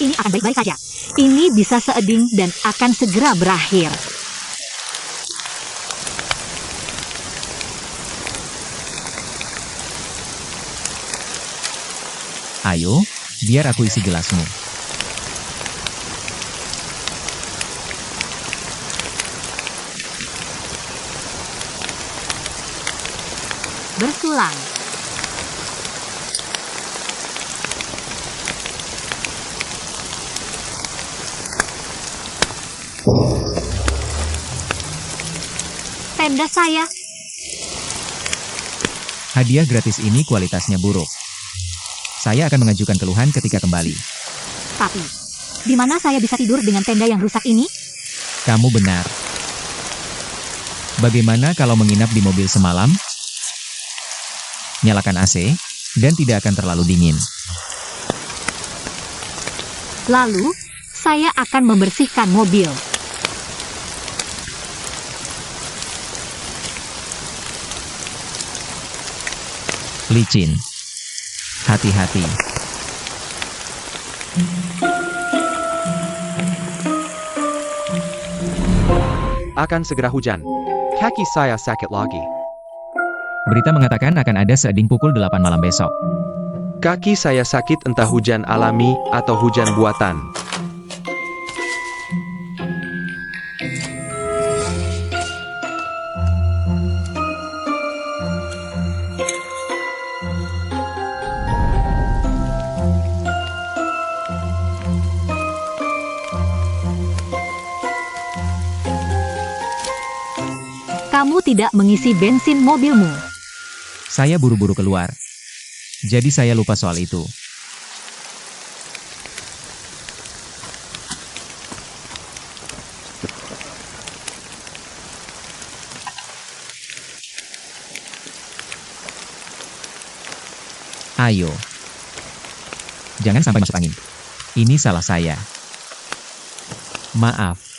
ini akan baik-baik saja. Ini bisa seeding dan akan segera berakhir. Ayo, biar aku isi gelasmu. Bersulang. Tenda saya. Hadiah gratis ini kualitasnya buruk. Saya akan mengajukan keluhan ketika kembali. Tapi, di mana saya bisa tidur dengan tenda yang rusak ini? Kamu benar. Bagaimana kalau menginap di mobil semalam? Nyalakan AC, dan tidak akan terlalu dingin. Lalu, saya akan membersihkan mobil. Licin. Hati-hati. Akan segera hujan. Kaki saya sakit lagi. Berita mengatakan akan ada seading pukul 8 malam besok. Kaki saya sakit entah hujan alami atau hujan buatan. Kamu tidak mengisi bensin mobilmu. Saya buru-buru keluar. Jadi saya lupa soal itu. Ayo. Jangan sampai masuk angin. Ini salah saya. Maaf.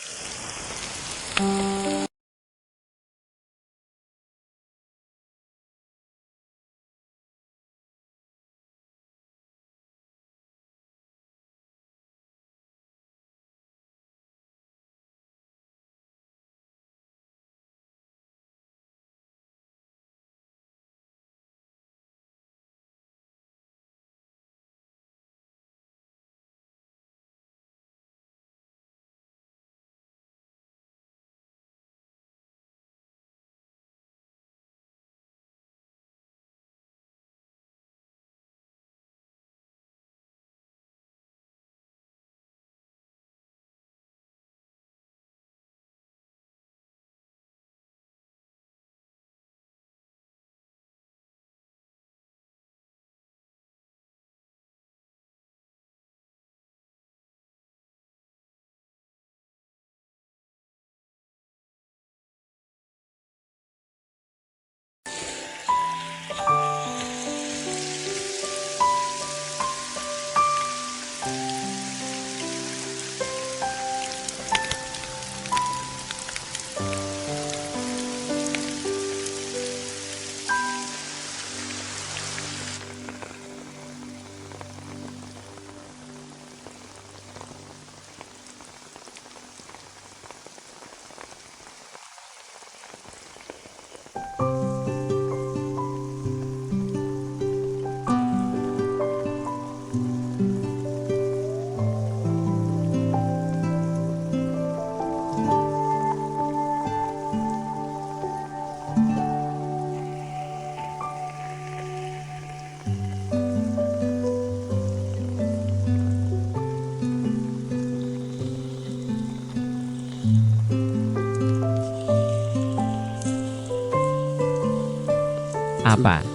Apa?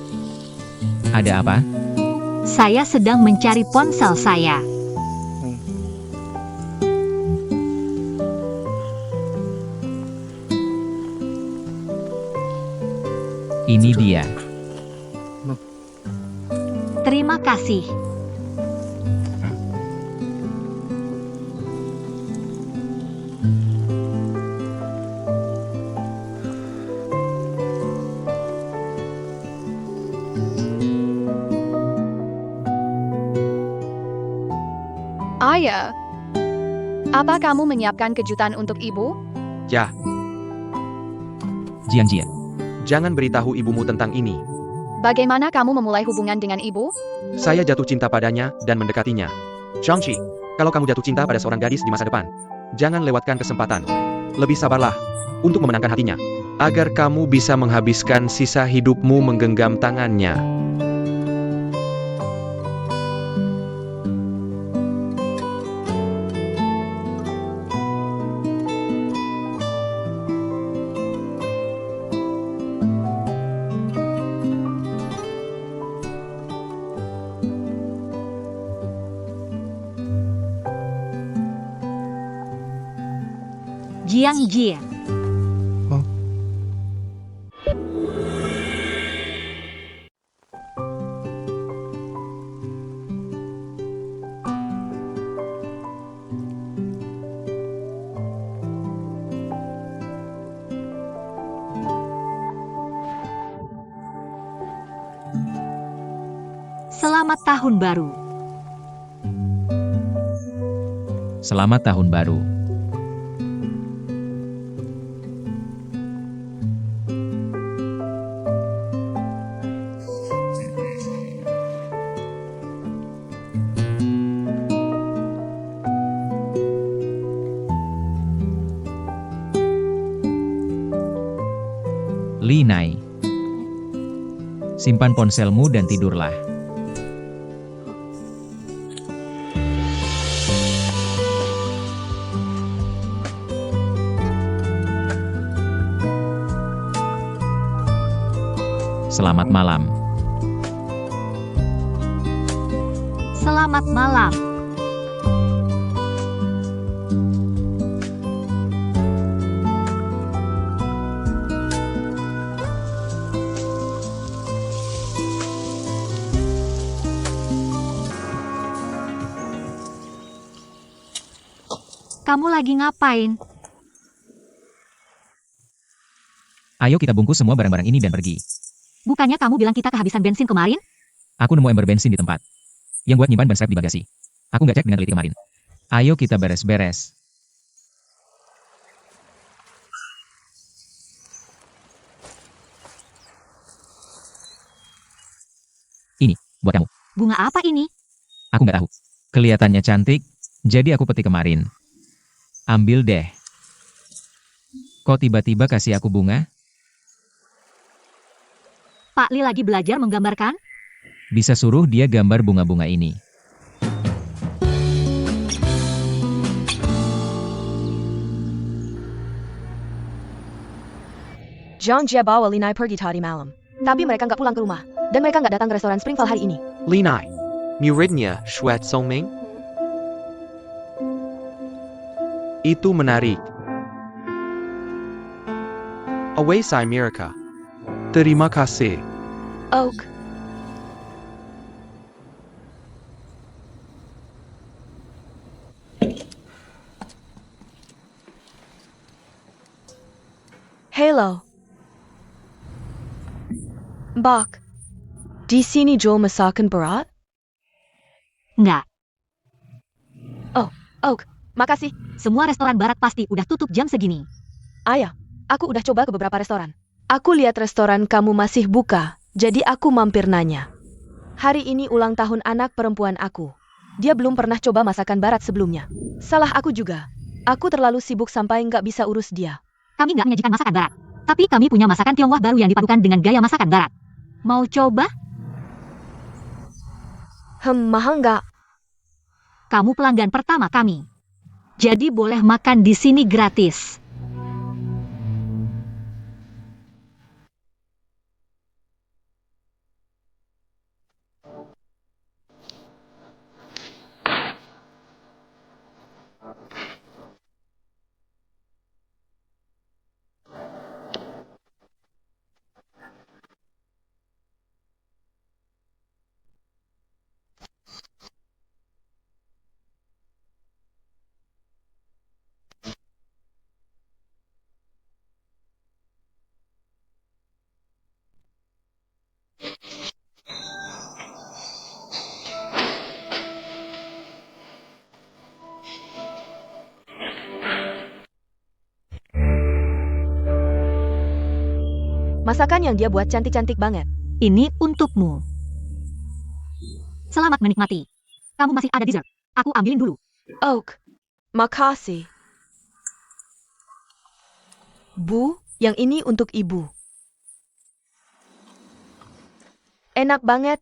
Ada apa? Saya sedang mencari ponsel saya. Ini dia. Terima kasih. Ayah, apa kamu menyiapkan kejutan untuk ibu? Ya, Jiang Jie. jangan beritahu ibumu tentang ini. Bagaimana kamu memulai hubungan dengan ibu? Saya jatuh cinta padanya dan mendekatinya. Zhangqi, kalau kamu jatuh cinta pada seorang gadis di masa depan, jangan lewatkan kesempatan. Lebih sabarlah untuk memenangkan hatinya, agar kamu bisa menghabiskan sisa hidupmu menggenggam tangannya. Jiang Jie. Selamat Tahun Baru. Selamat Tahun Baru. Li Nai. Simpan ponselmu dan tidurlah. Selamat malam. Selamat malam. Kamu lagi ngapain? Ayo kita bungkus semua barang-barang ini dan pergi. Bukannya kamu bilang kita kehabisan bensin kemarin? Aku nemu ember bensin di tempat. Yang buat nyimpan ban strap di bagasi. Aku nggak cek dengan teliti kemarin. Ayo kita beres-beres. Ini, buat kamu. Bunga apa ini? Aku nggak tahu. Kelihatannya cantik, jadi aku petik kemarin. Ambil deh. Kok tiba-tiba kasih aku bunga? Pak Li lagi belajar menggambarkan? Bisa suruh dia gambar bunga-bunga ini. Zhang Jie bawa Linai pergi tadi malam. Tapi mereka nggak pulang ke rumah. Dan mereka nggak datang ke restoran Springvale hari ini. Linai, muridnya Shuat Songming? Itu menarik. Away Sai Miraka. Terima kasih. Oak. Hello. Bak. Di sini jual masakan berat? Enggak. Oak, makasih. Semua restoran barat pasti udah tutup jam segini. Ayah, aku udah coba ke beberapa restoran. Aku lihat restoran kamu masih buka, jadi aku mampir nanya. Hari ini ulang tahun anak perempuan aku. Dia belum pernah coba masakan barat sebelumnya. Salah aku juga. Aku terlalu sibuk sampai nggak bisa urus dia. Kami nggak menyajikan masakan barat. Tapi kami punya masakan Tionghoa baru yang dipadukan dengan gaya masakan barat. Mau coba? Mahal nggak? Kamu pelanggan pertama kami. Jadi boleh makan di sini gratis. Masakan yang dia buat cantik-cantik banget. Ini untukmu. Selamat menikmati. Kamu masih ada dessert. Aku ambilin dulu. Oak, makasih. Bu, yang ini untuk ibu. Enak banget.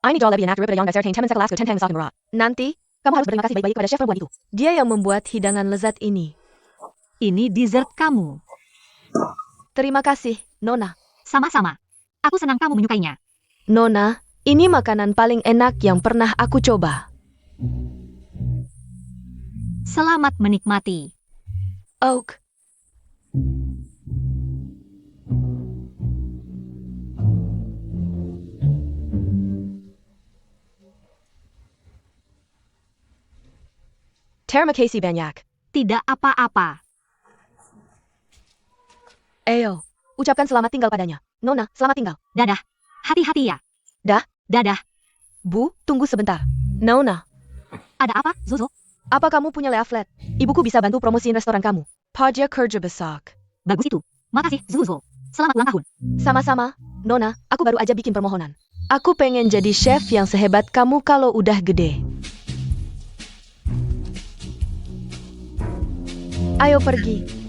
Ini jauh lebih enak daripada yang dessert yang teman sekelasku centang soft berat. Nanti, Kamu harus berterima kasih baik-baik pada chef perempuan itu. dia yang membuat hidangan lezat ini. Ini dessert kamu. Terima kasih, Nona. Sama-sama. Aku senang kamu menyukainya. Nona, ini makanan paling enak yang pernah aku coba. Selamat menikmati. Oak. Terima kasih banyak. Tidak apa-apa. Ayo, Ucapkan selamat tinggal padanya. Nona, selamat tinggal. Dadah. Hati-hati ya. Dah. Dadah. Bu, tunggu sebentar. Nona, Ada apa, Zuzo? apa kamu punya leaflet? Ibuku bisa bantu promosiin restoran kamu. Paja kerja besar. Bagus itu. Makasih, Zuzo. Selamat ulang tahun. Sama-sama. Nona, aku baru aja bikin permohonan. Aku pengen jadi chef yang sehebat kamu kalau udah gede. Ayo pergi.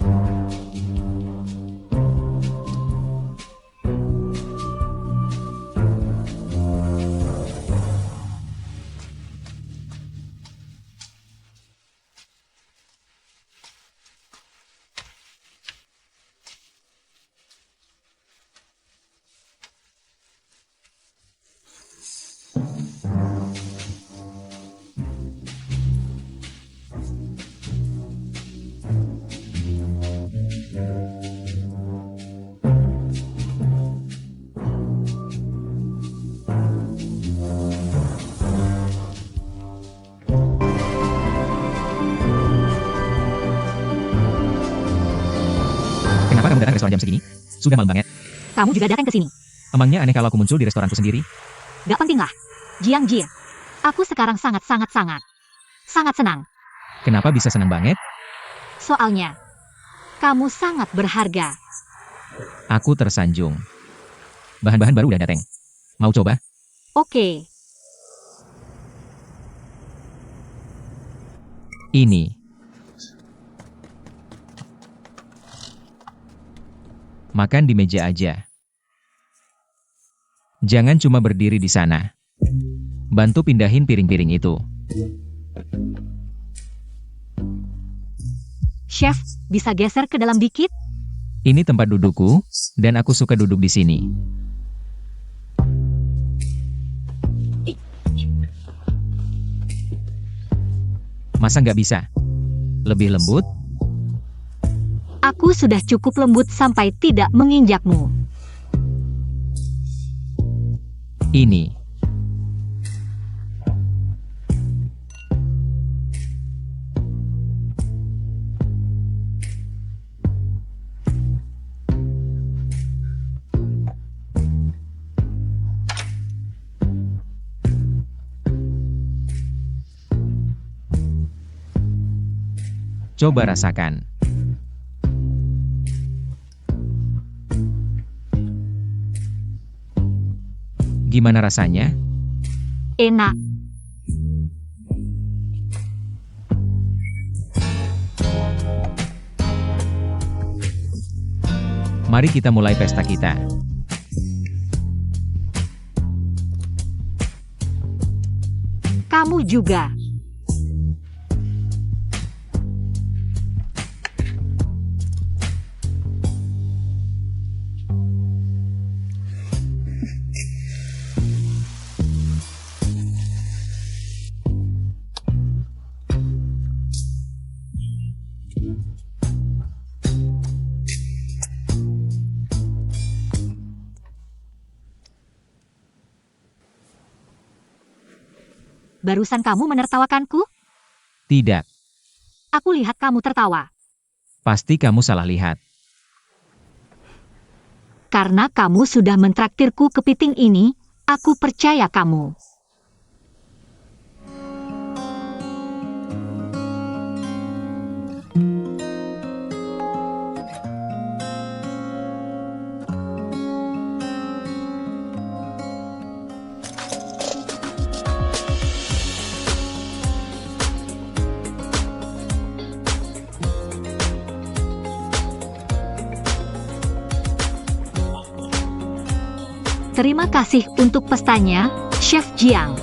Kenapa kamu datang ke restoran jam segini? Sudah malam banget. Kamu juga datang ke sini. Emangnya aneh kalau aku muncul di restoranku sendiri? Gak penting lah. Jiang Jie. Aku sekarang sangat senang. Kenapa bisa senang banget? Soalnya, kamu sangat berharga. Aku tersanjung. Bahan-bahan baru udah datang. Mau coba? Oke. Ini. Makan di meja aja. Jangan cuma berdiri di sana. Bantu pindahin piring-piring itu. Chef, bisa geser ke dalam dikit? Ini tempat dudukku, dan aku suka duduk di sini. Masa nggak bisa? Lebih lembut? Aku sudah cukup lembut sampai tidak menginjakmu. Ini. Coba rasakan. Gimana rasanya? Enak. Mari kita mulai pesta kita. Kamu juga. Barusan kamu menertawakanku? Tidak, Aku lihat kamu tertawa. pasti kamu salah lihat. Karena kamu sudah mentraktirku kepiting ini, aku percaya kamu. Terima kasih untuk pestanya, Chef Jiang.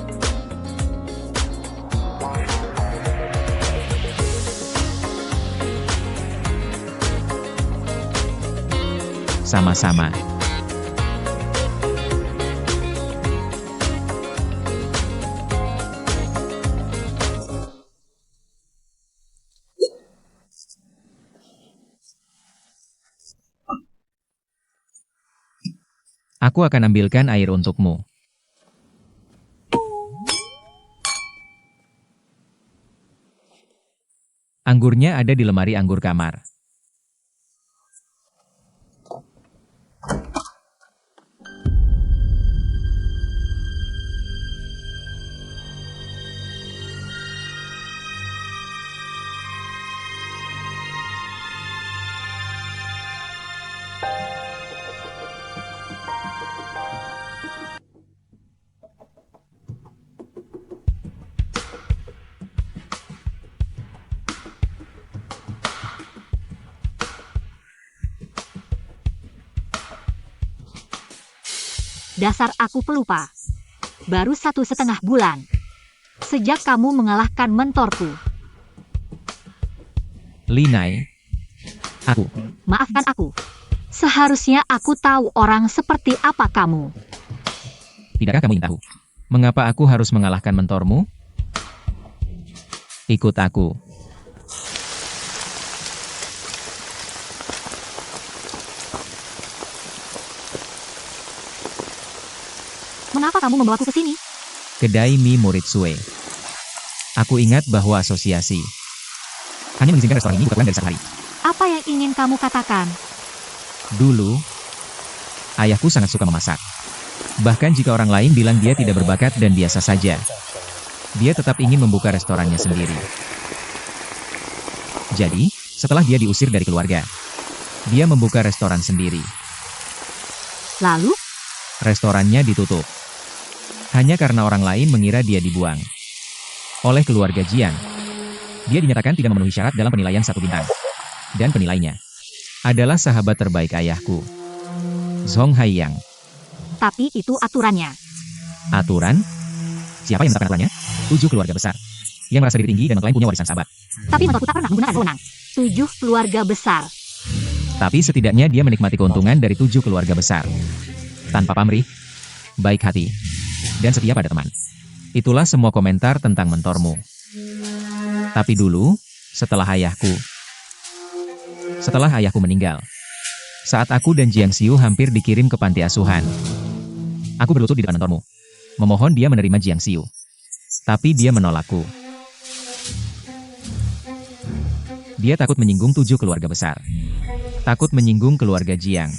Sama-sama. Aku akan ambilkan air untukmu. Anggurnya ada di lemari anggur kamar. Dasar aku pelupa. Baru 1,5 bulan. Sejak kamu mengalahkan mentorku. Linai. Aku. Maafkan aku. Seharusnya aku tahu orang seperti apa kamu. Tidakkah kamu ingin tahu? Mengapa aku harus mengalahkan mentormu? Ikut aku. Mengapa kamu membawaku ke sini? Kedai mie murid Sue. Aku ingat bahwa asosiasi hanya mengizinkan restoran ini buka kurang dari 1 hari. Apa yang ingin kamu katakan? Dulu, ayahku sangat suka memasak. Bahkan jika orang lain bilang dia tidak berbakat dan biasa saja, dia tetap ingin membuka restorannya sendiri. Jadi, setelah dia diusir dari keluarga, dia membuka restoran sendiri. Lalu, Restorannya ditutup. Hanya karena orang lain mengira dia dibuang oleh keluarga Jiang. Dia dinyatakan tidak memenuhi syarat dalam penilaian 1 bintang. Dan penilainya adalah sahabat terbaik ayahku, Zhong Haiyang. tapi itu aturannya. Aturan? Siapa yang menetapkan aturannya? 7 keluarga besar yang merasa diri tinggi dan mengklaim punya warisan sahabat. Tapi mentorku tak pernah menggunakan wewenang. 7 keluarga besar. Tapi setidaknya dia menikmati keuntungan dari 7 keluarga besar. Tanpa pamrih, baik hati, dan setia pada teman. Itulah semua komentar tentang mentormu. Tapi dulu, setelah ayahku meninggal, saat aku dan Jiang Xiu hampir dikirim ke panti asuhan, aku berlutut di depan mentormu, memohon dia menerima Jiang Xiu. Tapi dia menolakku. Dia takut menyinggung 7 keluarga besar. Takut menyinggung keluarga Jiang.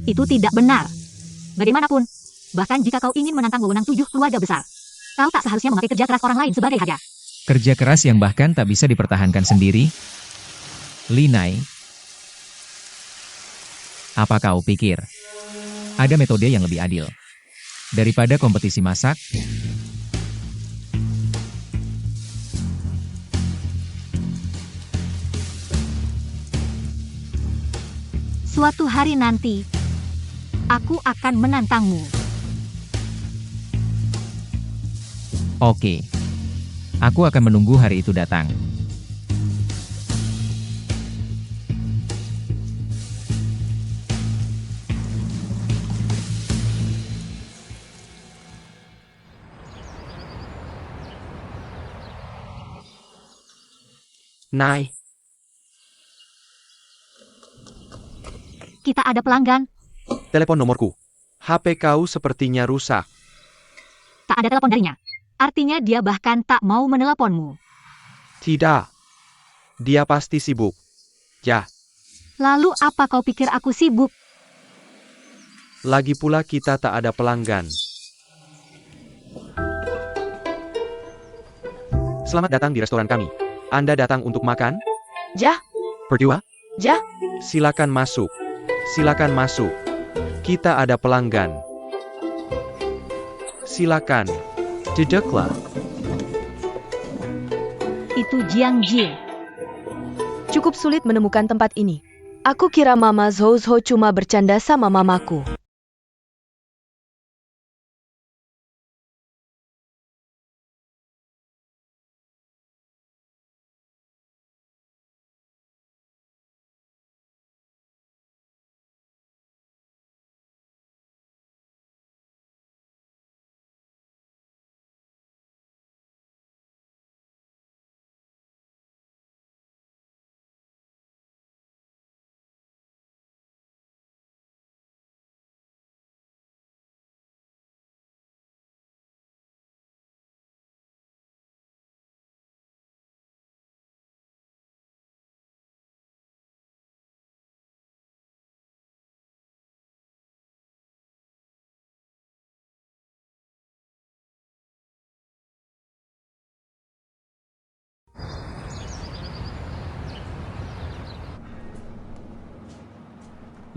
Itu tidak benar. Bagaimanapun, bahkan jika kau ingin menantang wewenang 7 keluarga besar, kau tak seharusnya memakai kerja keras orang lain sebagai harga. Kerja keras yang bahkan tak bisa dipertahankan sendiri. Linai, apa kau pikir ada metode yang lebih adil daripada kompetisi masak? Suatu hari nanti, aku akan menantangmu. Oke. Aku akan menunggu hari itu datang. Nai, Kita ada pelanggan. telepon nomorku. HP kau sepertinya rusak. Tak ada telepon darinya. Artinya dia bahkan tak mau meneleponmu. Tidak. Dia pasti sibuk. Ya, Lalu apa kau pikir aku sibuk? lagi pula kita tak ada pelanggan. Selamat datang di restoran kami. Anda datang untuk makan? Jah, Berdua? Jah, Silakan masuk. Silakan masuk. Kita ada pelanggan. Silakan. Duduklah. Itu Jiang Jie. Cukup sulit menemukan tempat ini. Aku kira Mama Zhou Zhou cuma bercanda sama mamaku.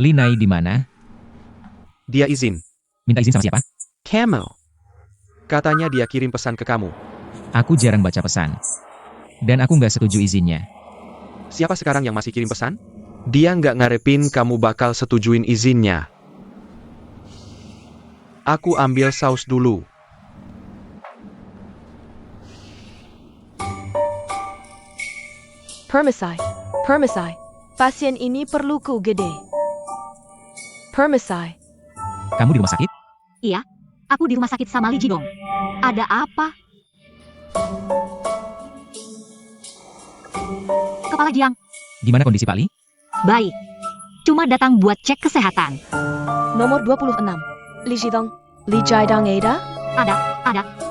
Linai di mana? Dia izin. Minta izin sama siapa? Camel. Katanya dia kirim pesan ke kamu. Aku jarang baca pesan. Dan aku nggak setuju izinnya. Siapa sekarang yang masih kirim pesan? Dia nggak ngarepin kamu bakal setujuin izinnya. Aku ambil saus dulu. Permisai. Permisai. Pasien ini perlu ku gede. Permisai. Kamu di rumah sakit? Iya, aku di rumah sakit sama Li Jidong. Ada apa? Kepala Jiang, Gimana kondisi Pak Li? baik. Cuma datang buat cek kesehatan. Nomor 26. Li Jidong. Li Jaidang Ada?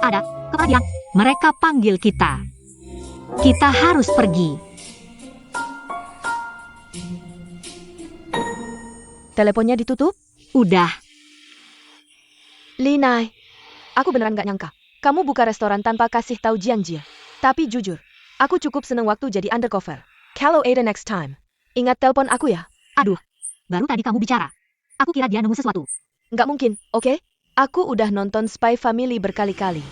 Ada. Kepala Jiang, mereka panggil kita. Kita harus pergi. Teleponnya ditutup? Udah, Linai. Aku beneran gak nyangka. Kamu buka restoran tanpa kasih tahu Jiang Jie. Tapi jujur, aku cukup seneng waktu jadi undercover. Kalau Ada next time. Ingat telepon aku ya? baru tadi kamu bicara. Aku kira dia nemu sesuatu. Nggak mungkin, oke? Aku udah nonton Spy Family berkali-kali.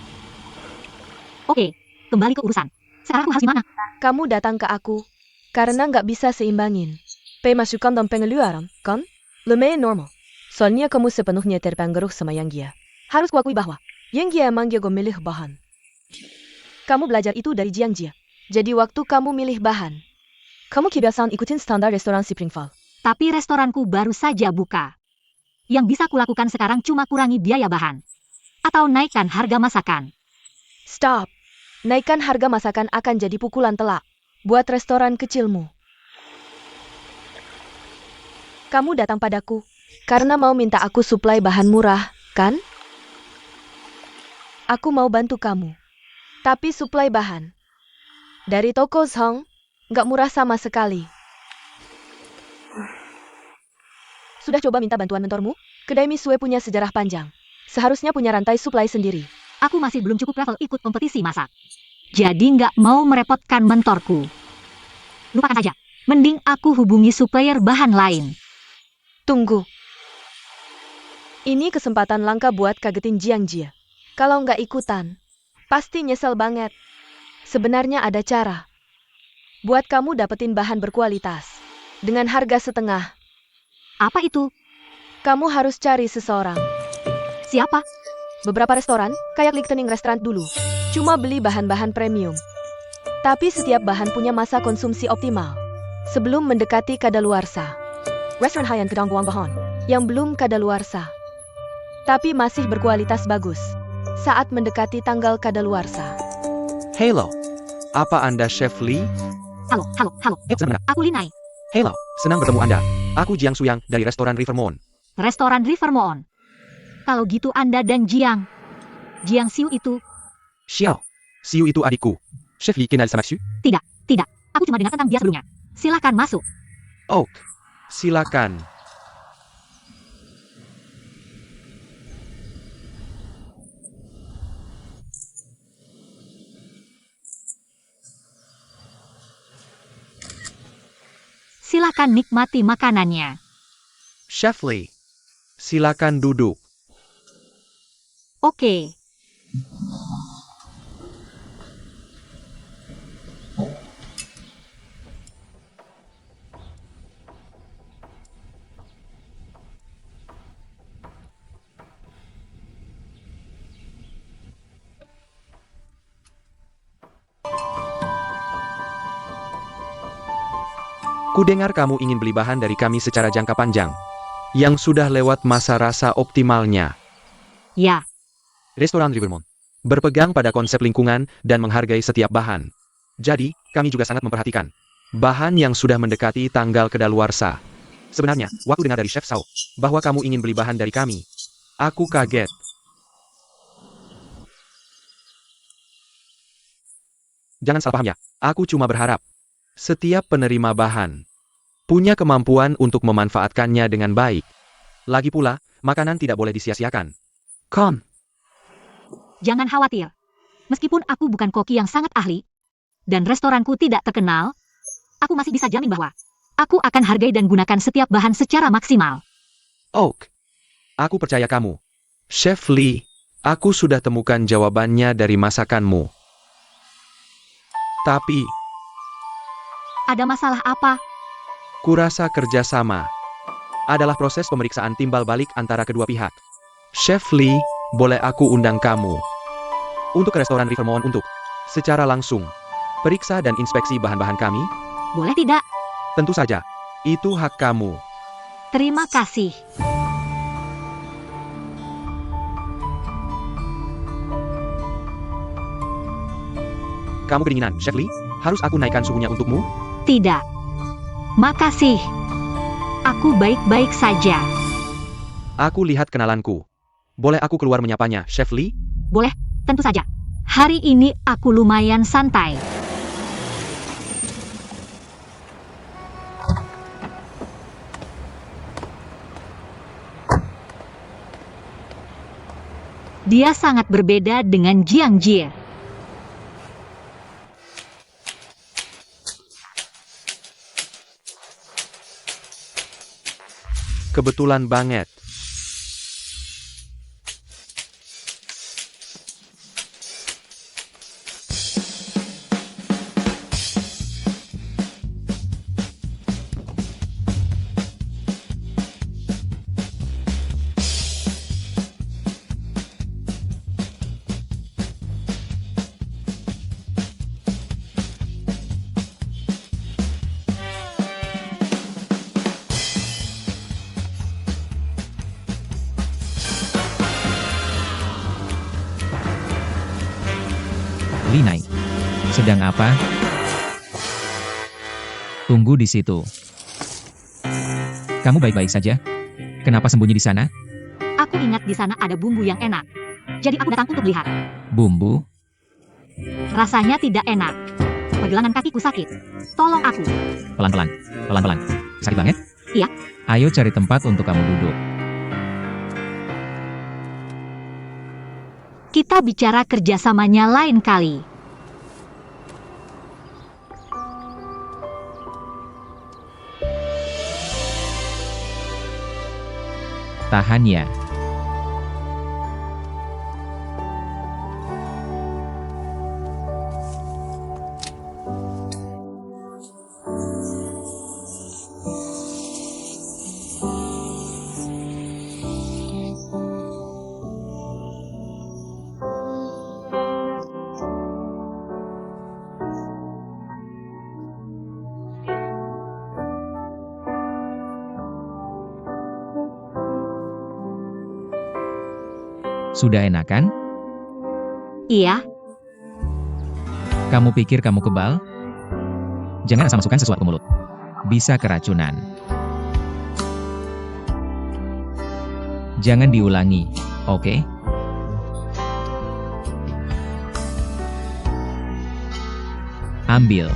Oke, kembali ke urusan. Sekarang aku harus gimana? Kamu datang ke aku karena nggak bisa seimbangin. Pemasukan dan pengeluaran, kan? Lumayan normal. Soalnya kamu sepenuhnya terpengaruh sama Yang Gia. Harus kuakui bahwa Yang Gia emang jago milih bahan. Kamu belajar itu dari Jiang Jie. Jadi waktu kamu milih bahan, kamu kebiasaan ikutin standar restoran Springfield. Tapi restoranku baru saja buka. Yang bisa kulakukan sekarang cuma kurangi biaya bahan. Atau naikkan harga masakan. Stop. Naikkan harga masakan akan jadi pukulan telak buat restoran kecilmu. Kamu datang padaku karena mau minta aku suplai bahan murah, kan? Aku mau bantu kamu. Tapi suplai bahan dari toko Zhong nggak murah sama sekali. Sudah coba minta bantuan mentormu? Kedai Misue punya sejarah panjang. Seharusnya punya rantai suplai sendiri. Aku masih belum cukup level ikut kompetisi masak. Jadi nggak mau merepotkan mentorku. Lupakan saja. Mending aku hubungi supplier bahan lain. Tunggu. Ini kesempatan langka buat kagetin Jiang Jie. Kalau nggak ikutan, pasti nyesel banget. Sebenarnya ada cara. Buat kamu dapetin bahan berkualitas. Dengan harga setengah. Apa itu? Kamu harus cari seseorang. Siapa? Beberapa restoran, kayak Lichtenning Restaurant dulu, cuma beli bahan-bahan premium. Tapi setiap bahan punya masa konsumsi optimal. Sebelum mendekati kadaluarsa. Restoran high-end Kedang Buang Bahan, yang belum kadaluarsa. Tapi masih berkualitas bagus. Saat mendekati tanggal kadaluarsa. Hello. Apa Anda Chef Lee? Halo. Senang. Aku Linai. Hello. Senang bertemu Anda. Aku Jiang Suyang dari restoran Rivermont. Restoran Rivermont. Kalau gitu Anda dan Jiang. Jiang Siu itu. Xiao. Siu itu adikku. Chef Lee kenal sama Siu? Tidak. Aku cuma dengar tentang dia sebelumnya. Silakan masuk. Oh. Silakan. Silakan nikmati makanannya. Chef Lee. Silakan duduk. Oke. Kudengar kamu ingin beli bahan dari kami secara jangka panjang, yang sudah lewat masa rasa optimalnya. Ya, Restoran Rivermont berpegang pada konsep lingkungan dan menghargai setiap bahan. Jadi, kami juga sangat memperhatikan bahan yang sudah mendekati tanggal kedaluarsa. Sebenarnya, waktu dengar dari Chef Sao bahwa kamu ingin beli bahan dari kami, aku kaget. Jangan salah paham ya, aku cuma berharap setiap penerima bahan punya kemampuan untuk memanfaatkannya dengan baik. Lagi pula, makanan tidak boleh disia-siakan. Kon. jangan khawatir. Meskipun aku bukan koki yang sangat ahli, dan restoranku tidak terkenal, aku masih bisa jamin bahwa aku akan hargai dan gunakan setiap bahan secara maksimal. Oak. Aku percaya kamu. Chef Lee, aku sudah temukan jawabannya dari masakanmu. Tapi, Ada masalah apa? kurasa kerjasama adalah proses pemeriksaan timbal balik antara kedua pihak. Chef Lee, boleh aku undang kamu untuk ke restoran Rivermont untuk secara langsung periksa dan inspeksi bahan-bahan kami? Boleh tidak? Tentu saja, itu hak kamu. Terima kasih. Kamu kedinginan, Chef Lee? Harus aku naikkan suhunya untukmu? Tidak. Makasih. Aku baik-baik saja. Aku lihat kenalanku. Boleh aku keluar menyapanya, Chef Lee? Boleh, tentu saja. Hari ini aku lumayan santai. Dia sangat berbeda dengan Jiang Jie. Kebetulan banget. Linai. Sedang apa? Tunggu di situ. Kamu baik-baik saja? Kenapa sembunyi di sana? Aku ingat di sana ada bumbu yang enak. Jadi aku datang untuk lihat. Bumbu? Rasanya tidak enak. Pergelangan kakiku sakit. Tolong aku. Pelan-pelan. Pelan-pelan. Sakit banget? Iya. Ayo cari tempat untuk kamu duduk. Kita bicara kerjasamanya lain kali. Tahan ya. Sudah enak kan? Iya, Kamu pikir kamu kebal? Jangan asal masukkan sesuatu ke mulut. Bisa keracunan. Jangan diulangi, oke? Ambil.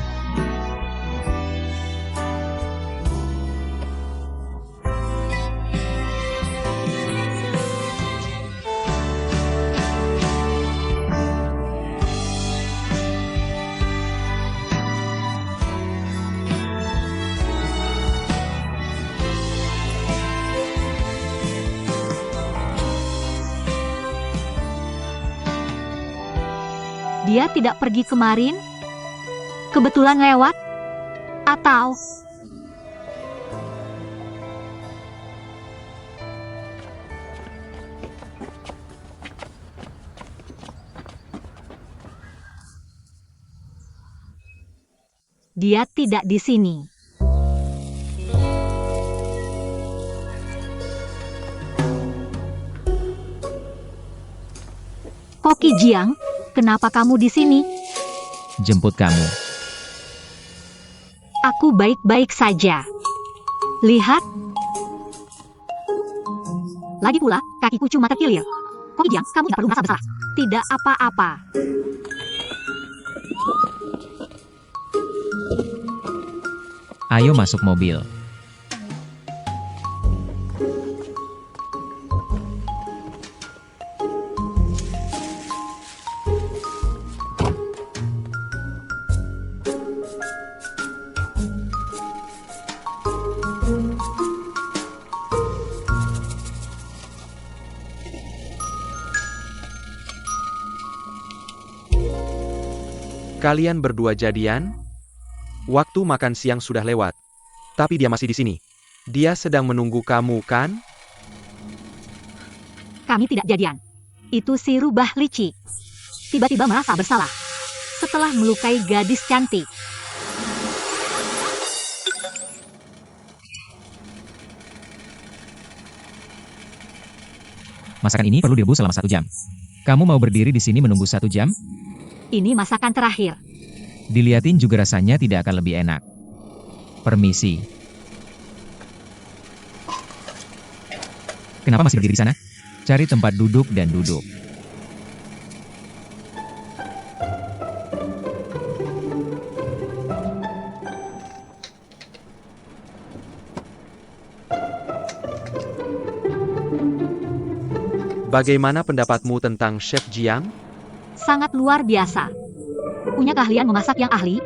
dia tidak pergi kemarin? Kebetulan lewat? Atau dia tidak di sini? Koki Jiang, kenapa kamu di sini? Jemput kamu. Aku baik-baik saja. Lihat. Lagi pula, kakiku cuma terkilir. Koki Jiang, kamu tidak perlu merasa bersalah. Tidak apa-apa. Ayo masuk mobil. Kalian berdua jadian? Waktu makan siang sudah lewat. Tapi dia masih di sini. Dia sedang menunggu kamu, kan? Kami tidak jadian. Itu si rubah licik. Tiba-tiba merasa bersalah. Setelah melukai gadis cantik. Masakan ini perlu direbus selama 1 jam. Kamu mau berdiri di sini menunggu 1 jam? Ini masakan terakhir. Diliatin juga rasanya tidak akan lebih enak. Permisi. Kenapa masih berdiri di sana? Cari tempat duduk dan duduk. Bagaimana pendapatmu tentang Chef Jiang? Sangat luar biasa. Punya keahlian memasak yang ahli,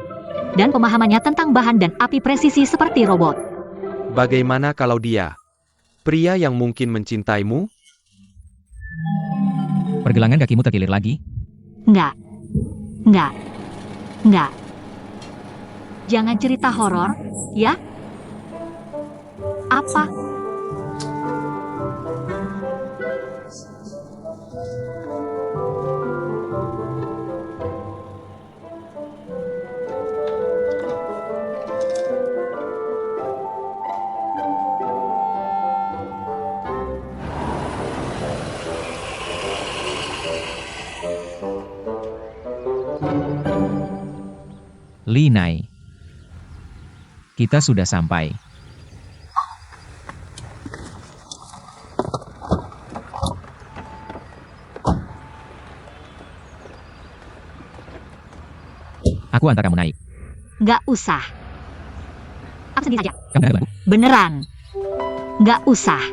dan pemahamannya tentang bahan dan api presisi seperti robot. Bagaimana kalau dia? Pria yang mungkin mencintaimu? Pergelangan kakimu terkilir lagi? Enggak. Enggak. Enggak. Jangan cerita horor, ya? Apa? Linai. Kita sudah sampai. Aku antar kamu naik. Enggak usah. Aku sendiri saja. Kamu gak bantu? Beneran. Enggak usah.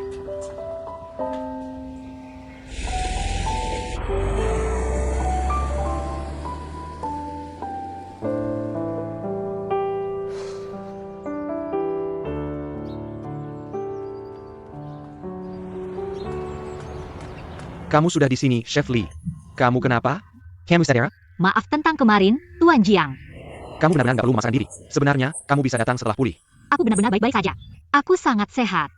Kamu sudah di sini, Chef Lee. Kamu kenapa? Can we stay there? Maaf tentang kemarin, Tuan Jiang. Kamu benar-benar nggak perlu memaksakan diri. Sebenarnya, kamu bisa datang setelah pulih. Aku benar-benar baik-baik saja. Aku sangat sehat.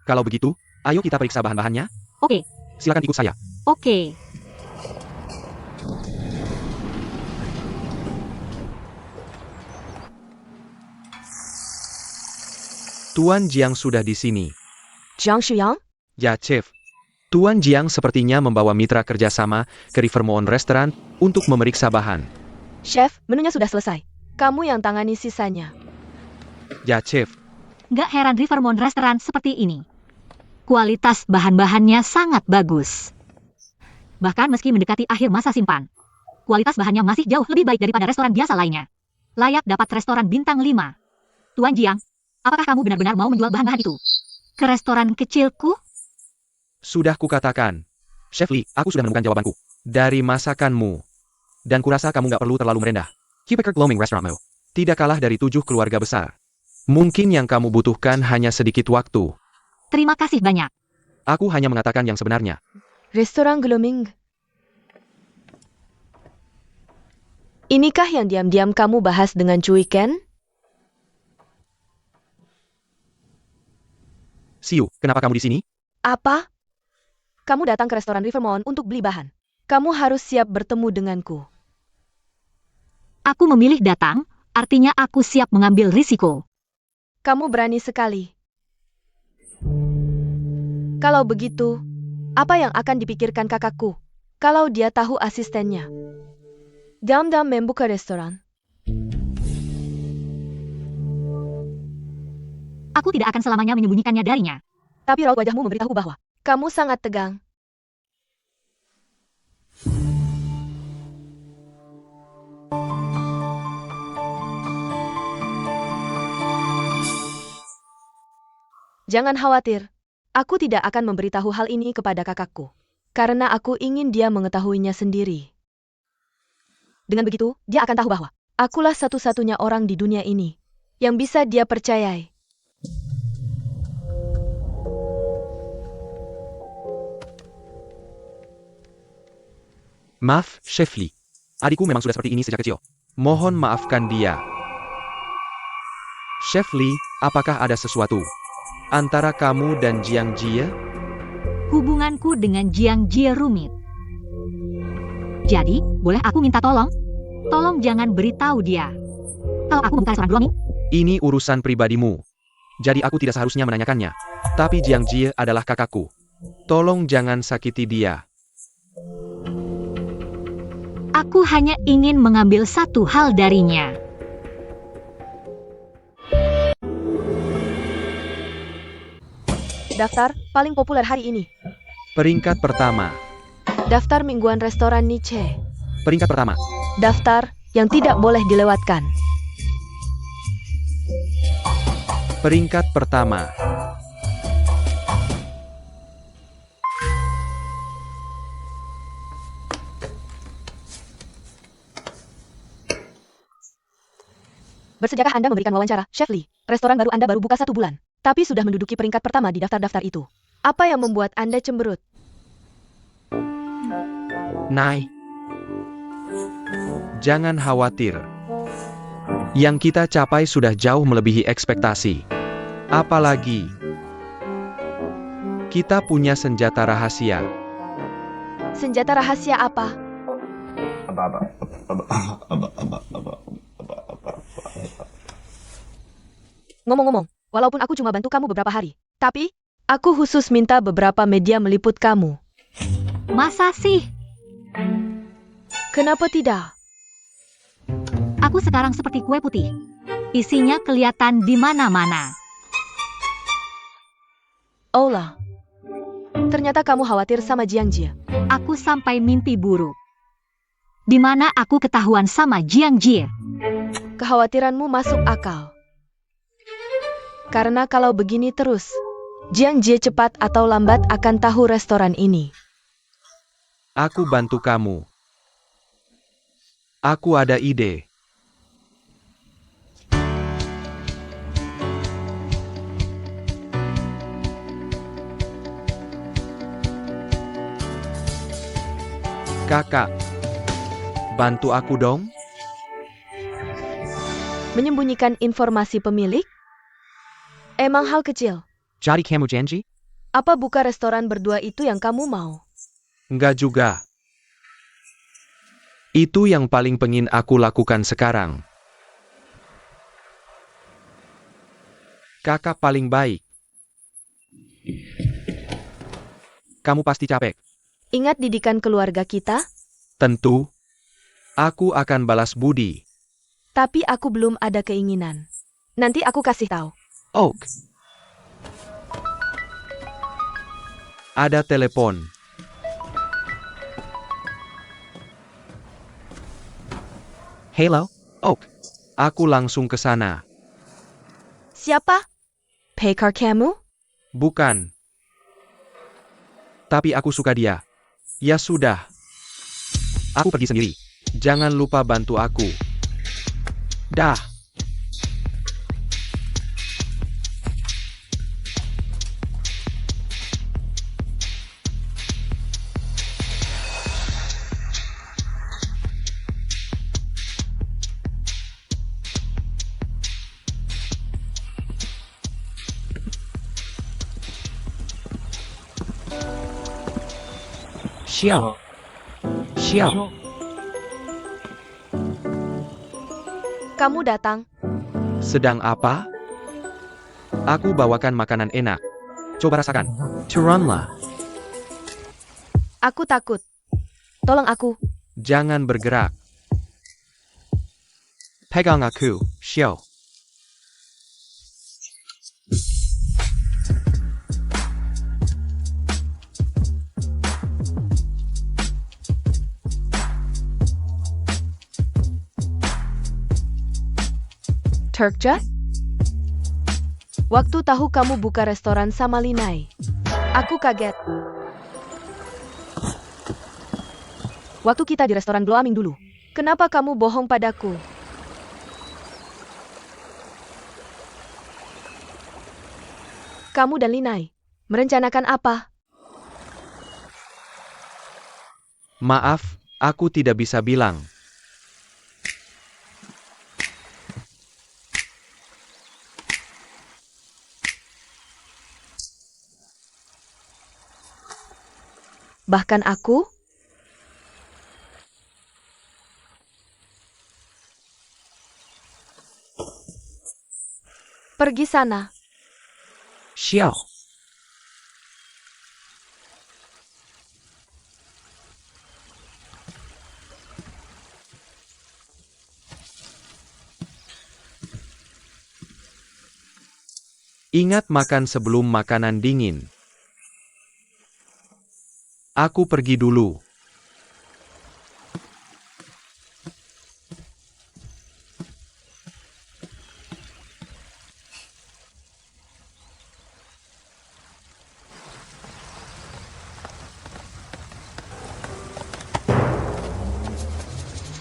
Kalau begitu, ayo kita periksa bahan-bahannya. Oke. Silakan ikut saya. Oke. Tuan Jiang sudah di sini. Jiang Shuyang? Ya, Chef. Tuan Jiang sepertinya membawa mitra kerjasama ke Rivermont Restaurant untuk memeriksa bahan. Chef, menunya sudah selesai. Kamu yang tangani sisanya. Ya, Chef. Nggak heran Rivermont Restaurant seperti ini. Kualitas bahan-bahannya sangat bagus. Bahkan meski mendekati akhir masa simpan, kualitas bahannya masih jauh lebih baik daripada restoran biasa lainnya. Layak dapat restoran bintang 5. Tuan Jiang, apakah kamu benar-benar mau menjual bahan-bahan itu ke restoran kecilku? Sudah kukatakan. Chef Lee, aku sudah menemukan jawabanku. Dari masakanmu. Dan kurasa kamu nggak perlu terlalu merendah. Keep Gloaming Restaurantmu. Tidak kalah dari 7 keluarga besar. Mungkin yang kamu butuhkan hanya sedikit waktu. Terima kasih banyak. Aku hanya mengatakan yang sebenarnya. Restoran Gloaming. Inikah yang diam-diam kamu bahas dengan Cui Ken? Siu, kenapa kamu di sini? Apa? Kamu datang ke restoran Rivermont untuk beli bahan. Kamu harus siap bertemu denganku. Aku memilih datang, artinya aku siap mengambil risiko. Kamu berani sekali. Kalau begitu, apa yang akan dipikirkan kakakku? Kalau dia tahu asistennya diam-diam membuka restoran, Aku tidak akan selamanya menyembunyikannya darinya. tapi raut wajahmu memberitahu bahwa kamu sangat tegang. Jangan khawatir, aku tidak akan memberitahu hal ini kepada kakakku, karena aku ingin dia mengetahuinya sendiri. Dengan begitu, dia akan tahu bahwa akulah satu-satunya orang di dunia ini yang bisa dia percayai. Maaf, Chef Li. Adikku memang sudah seperti ini sejak kecil. Mohon maafkan dia. Chef Li, apakah ada sesuatu antara kamu dan Jiang Jie? Hubunganku dengan Jiang Jie rumit. Jadi, boleh aku minta tolong? Tolong jangan beritahu dia. Kalau aku membuka restoran Duomi, Ini urusan pribadimu. Jadi aku tidak seharusnya menanyakannya. Tapi Jiang Jie adalah kakakku. Tolong jangan sakiti dia. aku hanya ingin mengambil satu hal darinya. Daftar paling populer hari ini. Peringkat pertama. Daftar mingguan restoran Nietzsche. Peringkat pertama. Daftar yang tidak boleh dilewatkan. Peringkat pertama. Bersediakah Anda memberikan wawancara, Chef Li? Restoran baru Anda baru buka 1 bulan, tapi sudah menduduki peringkat pertama di daftar-daftar itu. Apa yang membuat Anda cemberut? Nai. Jangan khawatir. Yang kita capai sudah jauh melebihi ekspektasi. Apalagi, kita punya senjata rahasia. Senjata rahasia apa? Ngomong-ngomong, walaupun aku cuma bantu kamu beberapa hari, tapi aku khusus minta beberapa media meliput kamu. Masa sih? Kenapa tidak? Aku sekarang seperti kue putih. Isinya kelihatan di mana-mana. Ola, ternyata kamu khawatir sama Jiang Jie. Aku sampai mimpi buruk. Di mana aku ketahuan sama Jiang Jie. Kekhawatiranmu masuk akal. Karena kalau begini terus, Jiang Jie cepat atau lambat akan tahu restoran ini. Aku bantu kamu. Aku ada ide. Kakak, bantu aku dong. Menyembunyikan informasi pemilik? Emang hal kecil. Jadi kamu janji? Apa buka restoran berdua itu yang kamu mau? Enggak juga. Itu yang paling pengen aku lakukan sekarang. Kakak paling baik. Kamu pasti capek. Ingat didikan keluarga kita? Tentu. Aku akan balas budi. Tapi aku belum ada keinginan. Nanti aku kasih tahu. Oak. Ada telepon. Hello, Oak. Aku langsung ke sana. Siapa? Pekar kamu? Bukan. Tapi aku suka dia. Ya sudah. Aku pergi sendiri. Jangan lupa bantu aku. Dah. Siap. Siap. Kamu datang. Sedang apa? Aku bawakan makanan enak. Coba rasakan. Turunlah. Aku takut. Tolong aku. Jangan bergerak. Pegang aku, Xiao. Turkja? Waktu tahu kamu buka restoran sama Linai. Aku kaget. Waktu kita di restoran Bloaming dulu. Kenapa kamu bohong padaku? Kamu dan Linai merencanakan apa? Maaf, aku tidak bisa bilang. Bahkan aku? Pergi sana. Xiao. Ingat makan sebelum makanan dingin. Aku pergi dulu.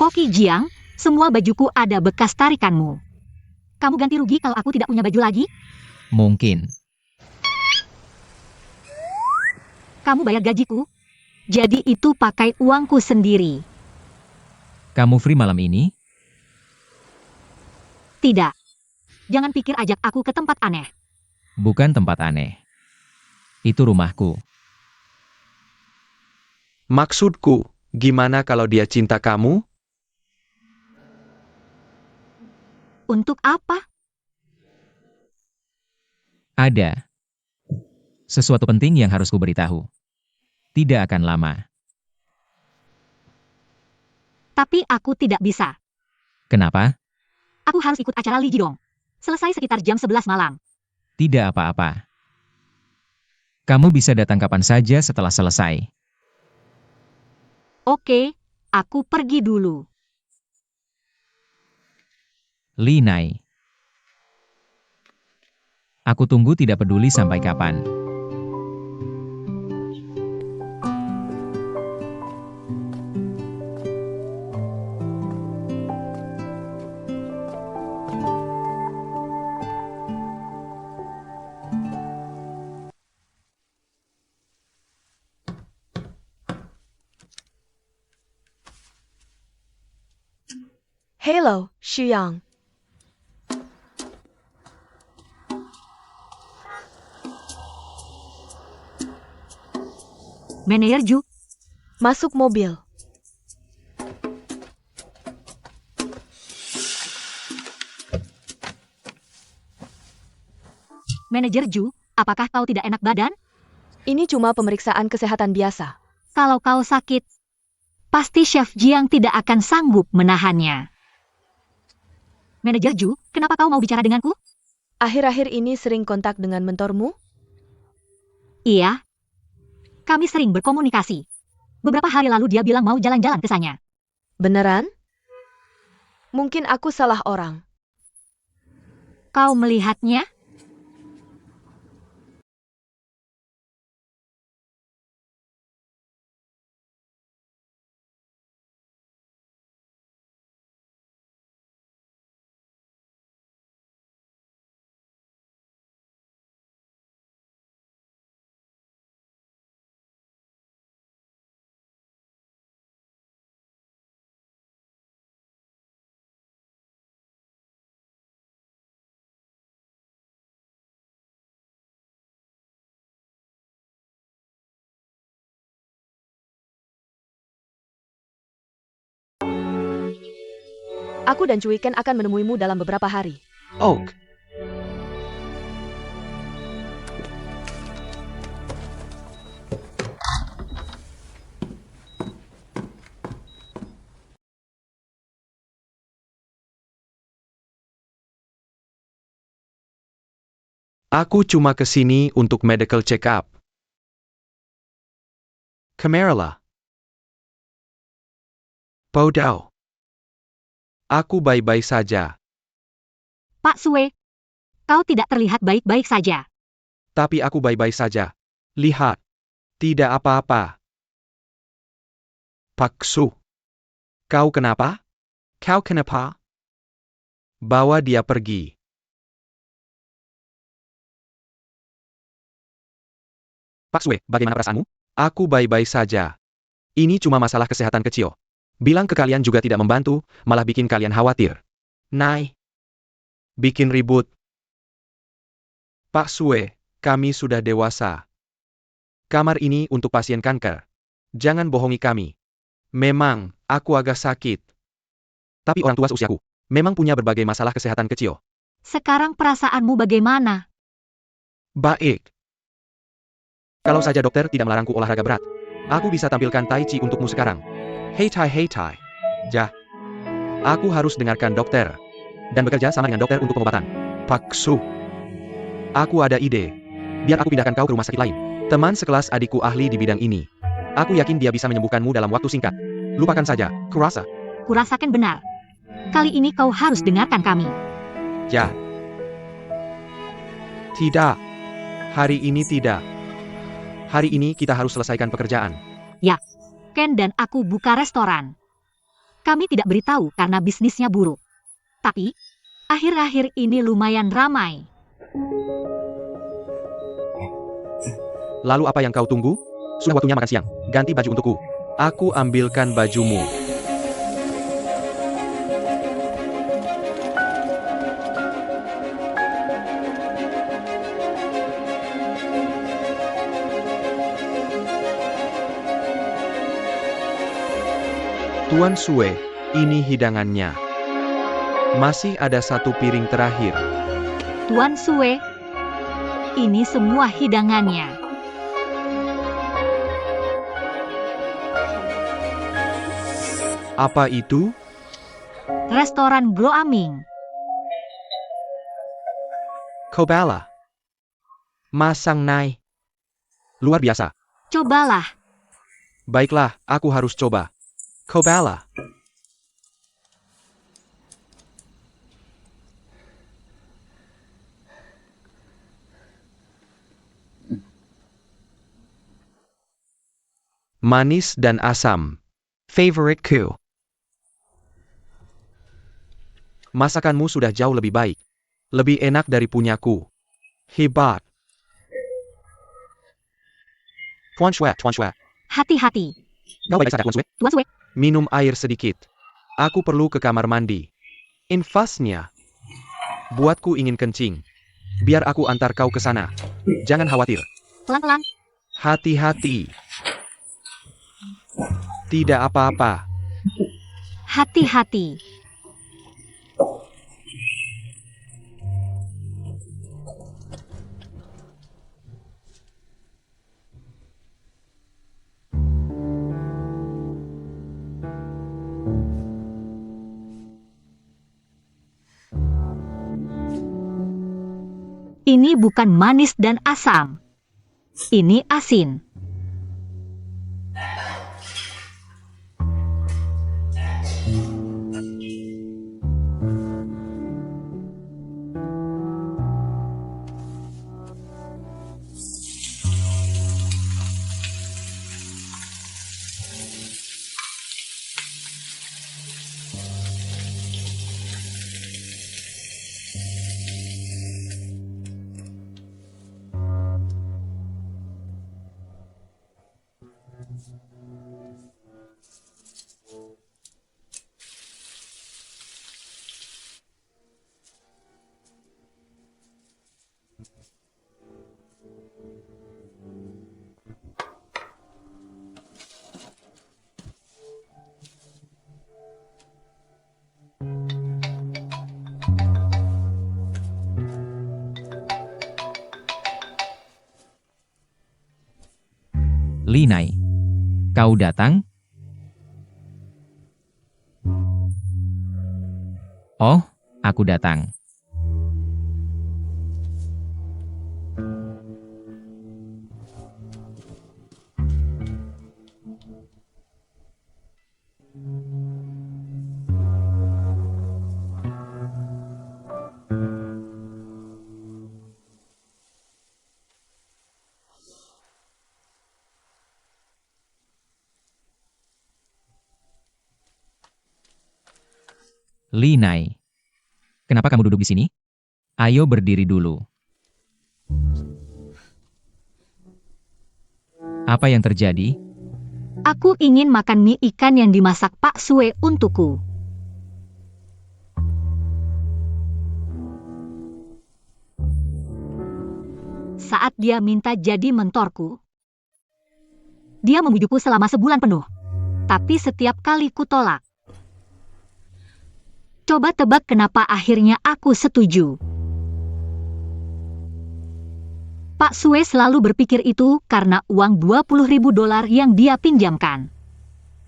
Koki Jiang, semua bajuku ada bekas tarikanmu. Kamu ganti rugi kalau aku tidak punya baju lagi? Mungkin. Kamu bayar gajiku? Jadi itu pakai uangku sendiri. Kamu free malam ini? Tidak. Jangan pikir ajak aku ke tempat aneh. Bukan tempat aneh. Itu rumahku. Maksudku, gimana kalau dia cinta kamu? Untuk apa? Ada. Sesuatu penting yang harus kuberitahu. Tidak akan lama. Tapi aku tidak bisa. Kenapa? Aku harus ikut acara Li Jidong. Selesai sekitar jam 11 malam. Tidak apa-apa. Kamu bisa datang kapan saja setelah selesai. Oke, aku pergi dulu. Linai. Aku tunggu tidak peduli sampai kapan. Hello, Xuyang. Manajer Ju, Masuk mobil. Manajer Ju, apakah kau tidak enak badan? Ini cuma pemeriksaan kesehatan biasa. Kalau kau sakit, pasti Chef Jiang tidak akan sanggup menahannya. Manajer Ju, kenapa kau mau bicara denganku? Akhir-akhir ini sering kontak dengan mentormu? Iya. Kami sering berkomunikasi. Beberapa hari lalu dia bilang mau jalan-jalan ke sana. Beneran? Mungkin aku salah orang. Kau melihatnya? Aku dan Cuiken akan menemuimu dalam beberapa hari. Oak. Aku cuma ke sini untuk medical check-up. Kameralah. Bodoh. Aku baik-baik saja, Pak Sue, kau tidak terlihat baik-baik saja. tapi aku baik-baik saja. Lihat. Tidak apa-apa. Pak Su. Kau kenapa? Kau kenapa? Bawa dia pergi. Pak Sue, bagaimana perasaanmu? Aku baik-baik saja. Ini cuma masalah kesehatan kecil. Bilang ke kalian juga tidak membantu, malah bikin kalian khawatir. Nai. Bikin ribut. Pak Sue, kami sudah dewasa. Kamar ini untuk pasien kanker. Jangan bohongi kami. Memang, aku agak sakit. Tapi orang tua seusiaku memang punya berbagai masalah kesehatan kecil. Sekarang perasaanmu bagaimana? Baik. Kalau saja dokter tidak melarangku olahraga berat, aku bisa tampilkan Tai Chi untukmu sekarang. Hei Tai. Ja. Aku harus dengarkan dokter. Dan bekerja sama dengan dokter untuk pengobatan. Pak Su. Aku ada ide. Biar aku pindahkan kau ke rumah sakit lain. Teman sekelas adikku ahli di bidang ini. Aku yakin dia bisa menyembuhkanmu dalam waktu singkat. Lupakan saja, kurasa. Kurasakan benar. Kali ini kau harus dengarkan kami. Ya. Tidak. Hari ini tidak. Hari ini kita harus selesaikan pekerjaan. Ken dan aku buka restoran. Kami tidak beritahu karena bisnisnya buruk. Tapi, akhir-akhir ini lumayan ramai. Lalu apa yang kau tunggu? Sudah waktunya makan siang. Ganti baju untukku. Aku ambilkan bajumu. Tuan Sue, ini hidangannya. Masih ada satu piring terakhir. Tuan Sue, ini semua hidangannya. Apa itu? Restoran Bro Aming. Kobala. Masang Nai. Luar biasa. Cobalah. Baiklah, aku harus coba. Kobala. Manis dan asam. Favoriteku. Masakanmu sudah jauh lebih baik. Lebih enak dari punyaku. Hebat. Tuan Sue. Hati-hati. Kau baik saja, Tuan Sue? Tuan Sue, Minum air sedikit. Aku perlu ke kamar mandi. Infasnya. Buatku ingin kencing. Biar aku antar kau ke sana. Jangan khawatir. pelan-pelan. Hati-hati. Tidak apa-apa. Hati-hati. Ini bukan manis dan asam. Ini asin. Linai. Kau datang? Oh, aku datang. Li Nai. Kenapa kamu duduk di sini? Ayo berdiri dulu. Apa yang terjadi? Aku ingin makan mie ikan yang dimasak Pak Sue untukku. Saat dia minta jadi mentorku, dia membujukku selama sebulan penuh. Tapi setiap kali kutolak. Coba tebak kenapa akhirnya aku setuju. Pak Sue selalu berpikir itu karena uang $20.000 yang dia pinjamkan.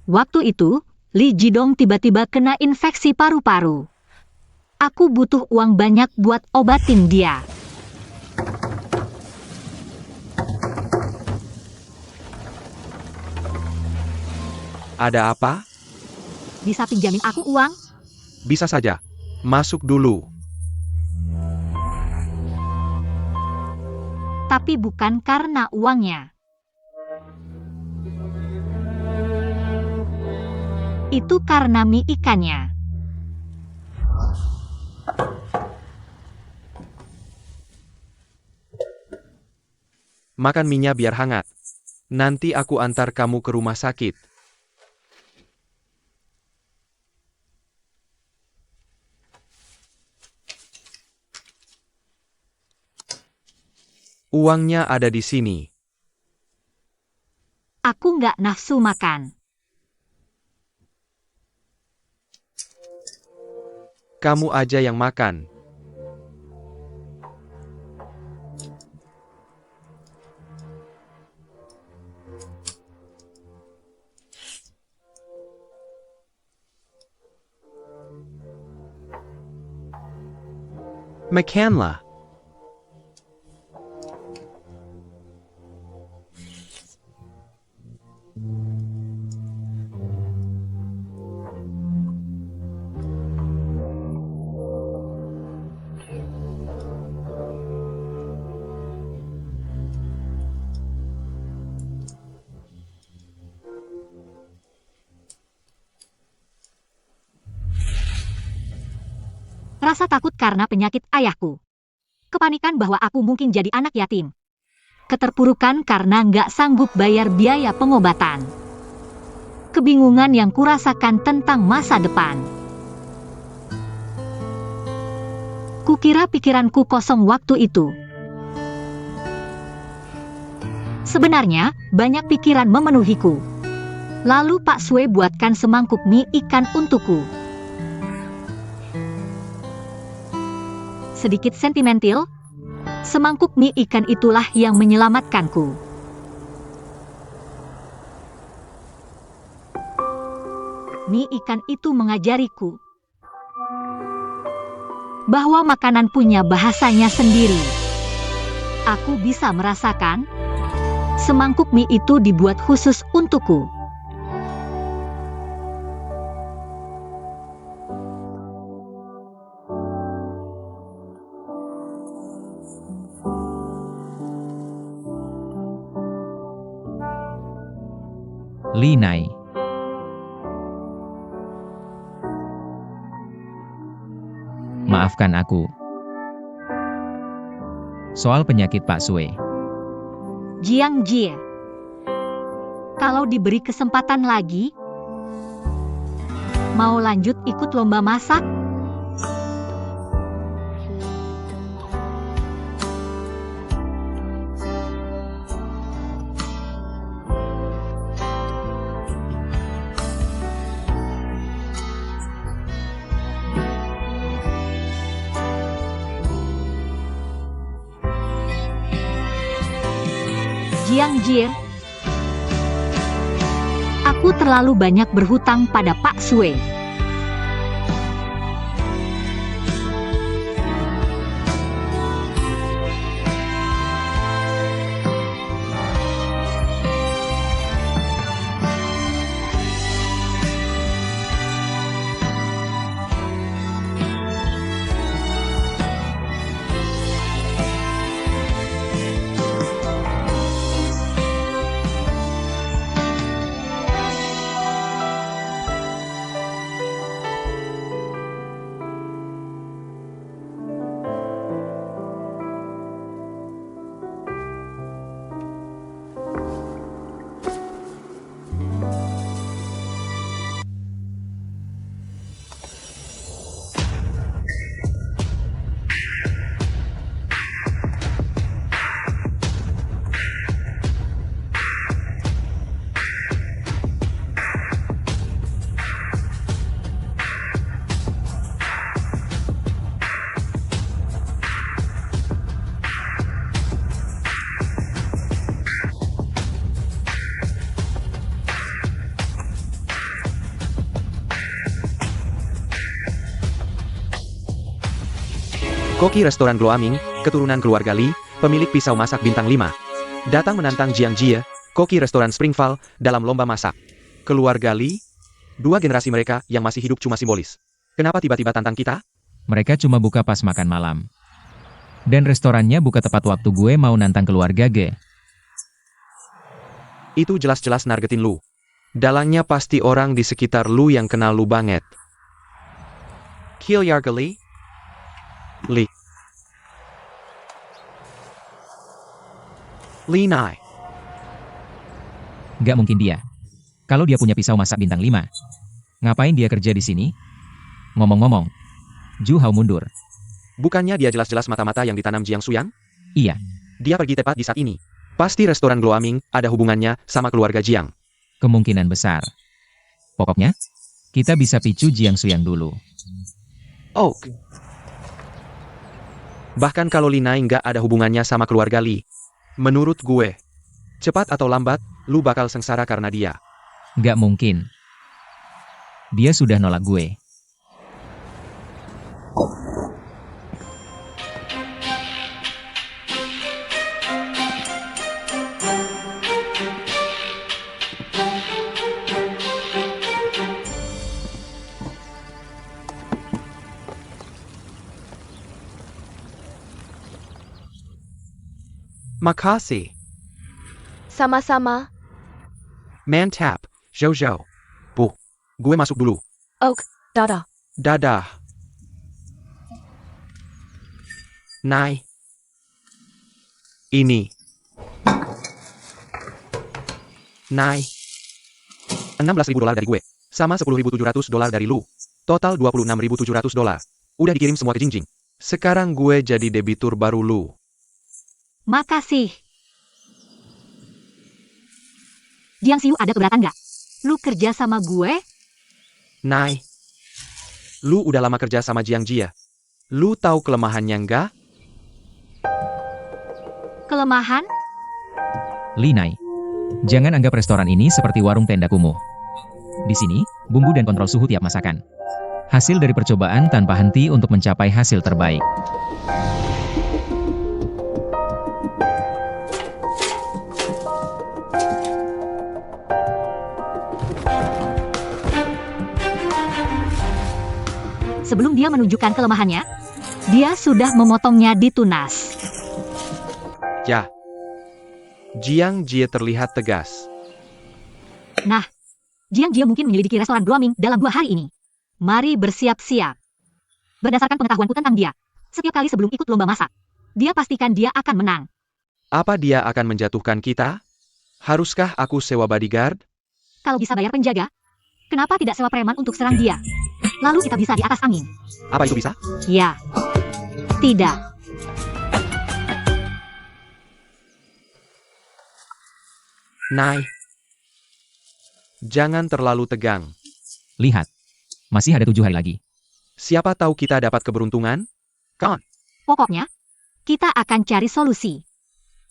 Waktu itu, Li Jidong tiba-tiba kena infeksi paru-paru. Aku butuh uang banyak buat obatin dia. Ada apa? Bisa pinjamin aku uang? Bisa saja. Masuk dulu. Tapi bukan karena uangnya. Itu karena mie ikannya. Makan minyak biar hangat. Nanti aku antar kamu ke rumah sakit. Uangnya ada di sini. Aku nggak nafsu makan. Kamu aja yang makan. Makanlah. Rasa takut karena penyakit ayahku. Kepanikan bahwa aku mungkin jadi anak yatim. Keterpurukan karena nggak sanggup bayar biaya pengobatan. Kebingungan yang kurasakan tentang masa depan. Kukira pikiranku kosong waktu itu. Sebenarnya, banyak pikiran memenuhiku. Lalu Pak Sue buatkan semangkuk mie ikan untukku. Sedikit sentimental, semangkuk mie ikan itulah yang menyelamatkanku. Mie ikan itu mengajariku bahwa makanan punya bahasanya sendiri. Aku bisa merasakan semangkuk mie itu dibuat khusus untukku. Li Nai. Maafkan aku. Soal penyakit Pak Sue. Jiang Jie. Kalau diberi kesempatan lagi, mau lanjut ikut lomba masak? Jiang Jie, aku terlalu banyak berhutang pada Pak Sue. Koki restoran Gloaming, keturunan keluarga Li, pemilik pisau masak bintang 5. Datang menantang Jiang Jie, koki restoran Springval, dalam lomba masak. Keluarga Li, dua generasi mereka yang masih hidup cuma simbolis. Kenapa tiba-tiba tantang kita? Mereka cuma buka pas makan malam. Dan restorannya buka tepat waktu gue mau nantang keluarga Ge. Itu jelas-jelas nargetin lu. Dalangnya pasti orang di sekitar lu yang kenal lu banget. Keluarga Li? Li. Li Nai. Gak mungkin dia. Kalau dia punya pisau masak bintang 5. Ngapain dia kerja di sini? Ngomong-ngomong. Ju Hao mundur. Bukannya dia jelas-jelas mata-mata yang ditanam Jiang Suyang? Iya. Dia pergi tepat di saat ini. Pasti restoran Gloaming ada hubungannya sama keluarga Jiang. Kemungkinan besar. Pokoknya, kita bisa picu Jiang Suyang dulu. Oh. Bahkan kalau Li Nai nggak ada hubungannya sama keluarga Li. Menurut gue, cepat atau lambat, lu bakal sengsara karena dia. Gak mungkin. Dia sudah nolak gue. Makasih. Sama-sama. Mantap, Jojo. Bu, gue masuk dulu. Dadah. Dadah. Nai. Ini. Nai. $16.000 dari gue. Sama $10.700 dari lu. Total $26.700. Udah dikirim semua ke Jingjing. Sekarang gue jadi debitur baru lu. Makasih. Jiang Xiu ada keberatan nggak? Lu kerja sama gue? Nai. Lu udah lama kerja sama Jiang Jie. Lu tahu kelemahannya nggak? Kelemahan? Li Nai. Jangan anggap restoran ini seperti warung tenda kumuh. Di sini, bumbu dan kontrol suhu tiap masakan. Hasil dari percobaan tanpa henti untuk mencapai hasil terbaik. Sebelum dia menunjukkan kelemahannya, dia sudah memotongnya di tunas. Ya. Jiang Jie terlihat tegas. Nah, Jiang Jie mungkin menyelidiki restoran Gloaming dalam 2 hari ini. Mari bersiap-siap. Berdasarkan pengetahuanku tentang dia, setiap kali sebelum ikut lomba masak, dia pastikan dia akan menang. Apa dia akan menjatuhkan kita? Haruskah aku sewa bodyguard? Kalau bisa bayar penjaga, kenapa tidak sewa preman untuk serang dia? Lalu kita bisa di atas angin. Apa itu bisa? Ya. Tidak. Nai. Jangan terlalu tegang. Lihat. Masih ada 7 hari lagi. Siapa tahu kita dapat keberuntungan? Kan? Pokoknya, kita akan cari solusi.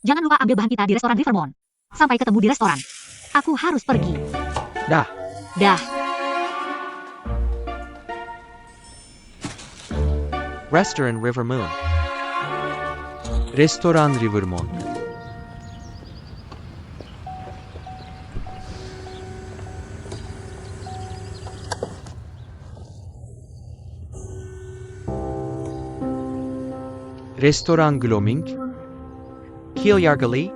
Jangan lupa ambil bahan kita di restoran Rivermont. Sampai ketemu di restoran. Aku harus pergi. Dah. Dah. Restoran Rivermont. Restoran Rivermont. Restoran Gloaming. Keluarga Li.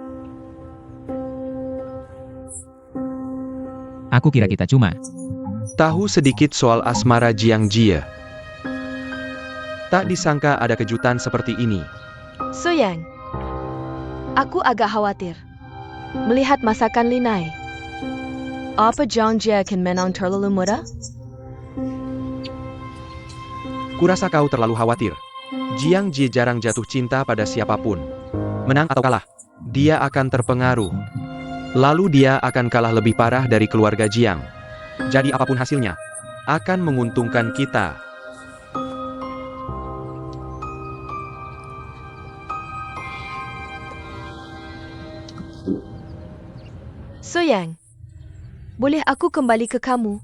Aku kira kita cuma. Tahu sedikit soal asmara Jiang Jie. Tak disangka ada kejutan seperti ini. Suyang. Aku agak khawatir. Melihat masakan Li Nai. Apa Jiang Jie akan menang terlalu mudah? Kurasa kau terlalu khawatir. Jiang Jie jarang jatuh cinta pada siapapun. Menang atau kalah, dia akan terpengaruh. Lalu dia akan kalah lebih parah dari keluarga Jiang. Jadi apapun hasilnya, akan menguntungkan kita. Suyang, boleh aku kembali ke kamu?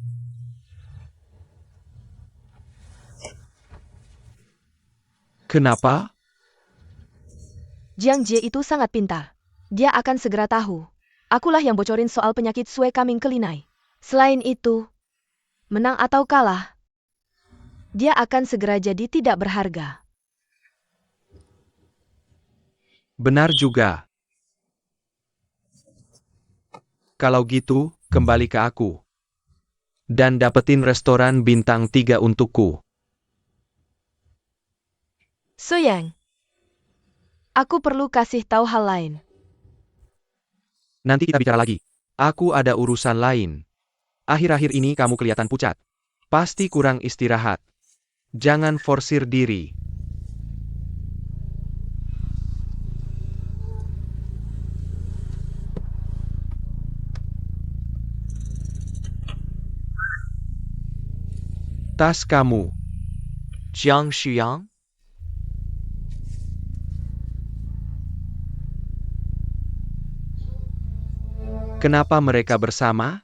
Kenapa? Jiang Jie itu sangat pintar. Dia akan segera tahu. Akulah yang bocorin soal penyakit Sue Kaming Kelinai. Selain itu, menang atau kalah, dia akan segera jadi tidak berharga. Benar juga. Kalau gitu, kembali ke aku. Dan dapetin restoran bintang 3 untukku. Suyang, aku perlu kasih tahu hal lain. Nanti kita bicara lagi. Aku ada urusan lain. Akhir-akhir ini kamu kelihatan pucat. Pasti kurang istirahat. Jangan forsir diri. Tas kamu. Jiang Shuyang? Kenapa mereka bersama?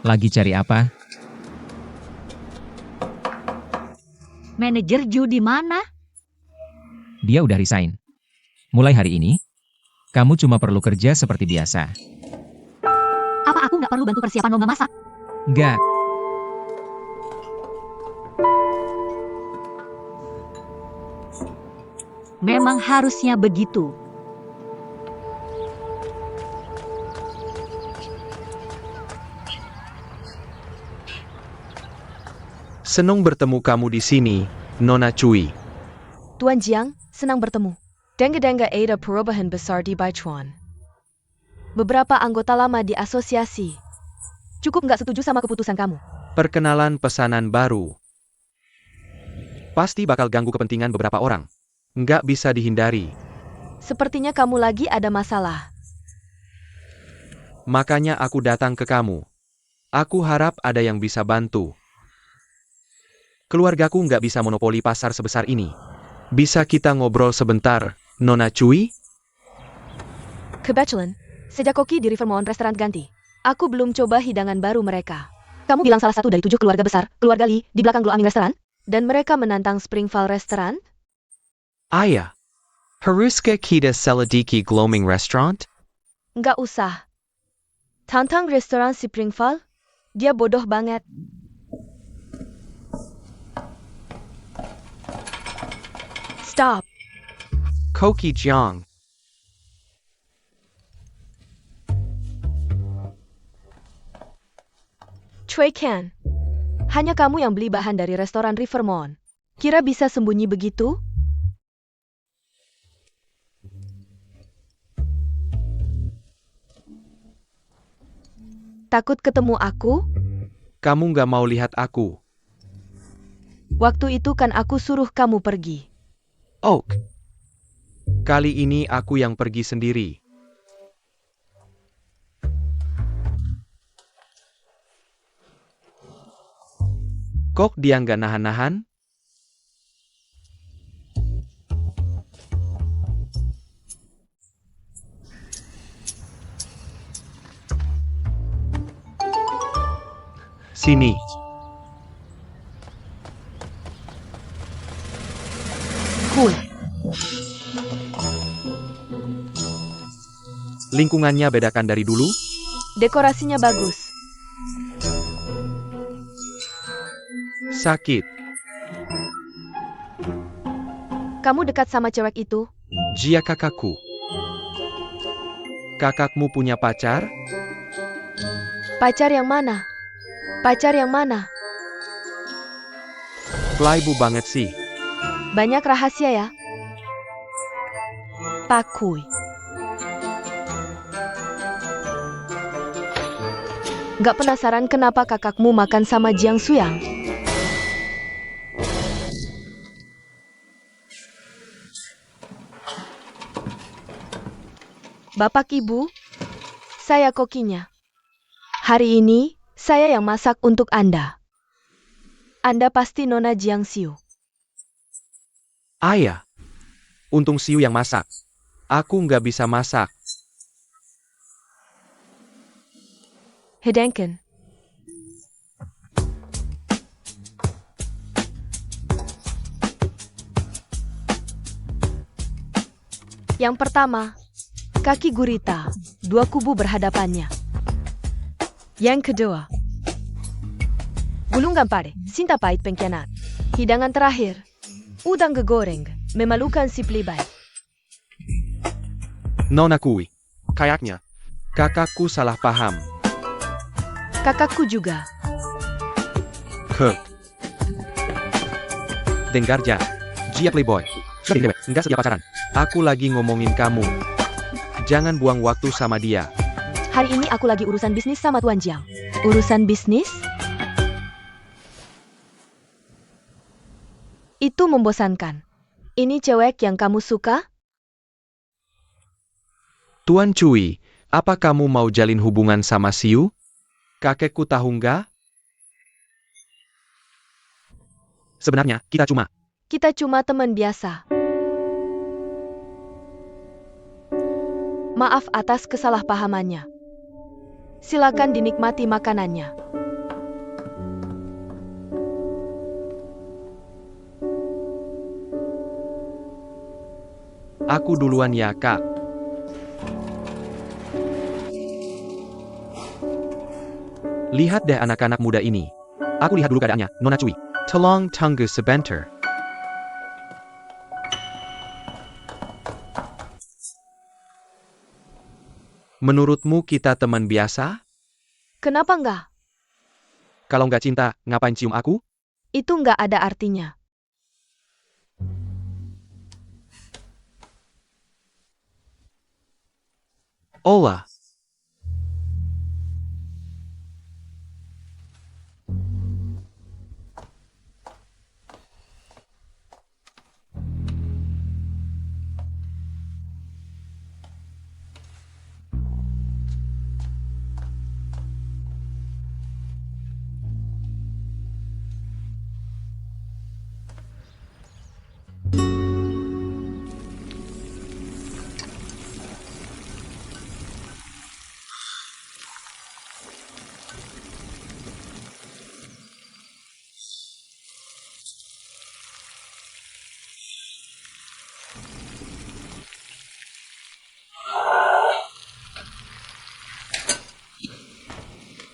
Lagi cari apa? Manajer Ju di mana? Dia udah resign. Mulai hari ini, kamu cuma perlu kerja seperti biasa. Apa aku nggak perlu bantu persiapan lomba masak? Nggak. Memang harusnya begitu. Senang bertemu kamu di sini, Nona Cui. Tuan Jiang, senang bertemu. Dengga-dengga ada perubahan besar di Baichuan. Beberapa anggota lama di asosiasi cukup nggak setuju sama keputusan kamu. Perkenalan pesanan baru. Pasti bakal ganggu kepentingan beberapa orang. Nggak bisa dihindari. Sepertinya kamu lagi ada masalah. Makanya aku datang ke kamu. Aku harap ada yang bisa bantu. Keluargaku nggak bisa monopoli pasar sebesar ini. Bisa kita ngobrol sebentar, Nona Cui? Kebetulan, sejak Koki di Rivermont Restaurant ganti, aku belum coba hidangan baru mereka. Kamu bilang salah satu dari 7 keluarga besar, keluarga Lee, di belakang Gloaming Restaurant? Dan mereka menantang Springvale Restaurant? Aya. Haruska kita Seladiki Gloaming Restaurant? Nggak usah. Tantang restoran Springvale? Dia bodoh banget. Stop. Koki Jiang. Cui Ken. Hanya kamu yang beli bahan dari restoran Rivermont. Kira bisa sembunyi begitu? Takut ketemu aku? Kamu nggak mau lihat aku. Waktu itu kan aku suruh kamu pergi. Oak. Kali ini aku yang pergi sendiri. Kok dia nggak nahan-nahan? Sini. Cool. Lingkungannya bedakan dari dulu? Dekorasinya bagus. Sakit. Kamu dekat sama cewek itu? Jia kakakku. Kakakmu punya pacar? Pacar yang mana? Pacar yang mana? Playboy banget sih. Banyak rahasia ya? Pakui. Gak penasaran kenapa kakakmu makan sama Jiang Suyang? Bapak Ibu, saya kokinya. Hari ini, saya yang masak untuk Anda. Anda pasti Nona Jiang Siu. Ayah. Untung Siu yang masak. Aku nggak bisa masak. Hedenken. Yang pertama, kaki gurita, dua kubu berhadapannya. Yang kedua, gulungan pare, sinta pahit pengkhianat. Hidangan terakhir, udang gegoreng, memalukan si Plibai. Nona Kui. Kayaknya, kakakku salah paham. Kakakku juga. Dengarja. Jia Playboy. Sudah tidak, enggak setiap pacaran. Aku lagi ngomongin kamu. Jangan buang waktu sama dia. Hari ini aku lagi urusan bisnis sama Tuan Jiang. Urusan bisnis? Itu membosankan. Ini cewek yang kamu suka? Tuan Cui, apa kamu mau jalin hubungan sama Siu? Kakekku tahu nggak? Sebenarnya, Kita cuma teman biasa. Maaf atas kesalahpahamannya. Silakan dinikmati makanannya. Aku duluan ya, Kak. Lihat deh anak-anak muda ini. Aku lihat dulu keadaannya, Nona Cui. Tolong tunggu sebentar. Menurutmu kita teman biasa? Kenapa enggak? Kalau nggak cinta, ngapain cium aku? Itu enggak ada artinya. Olah.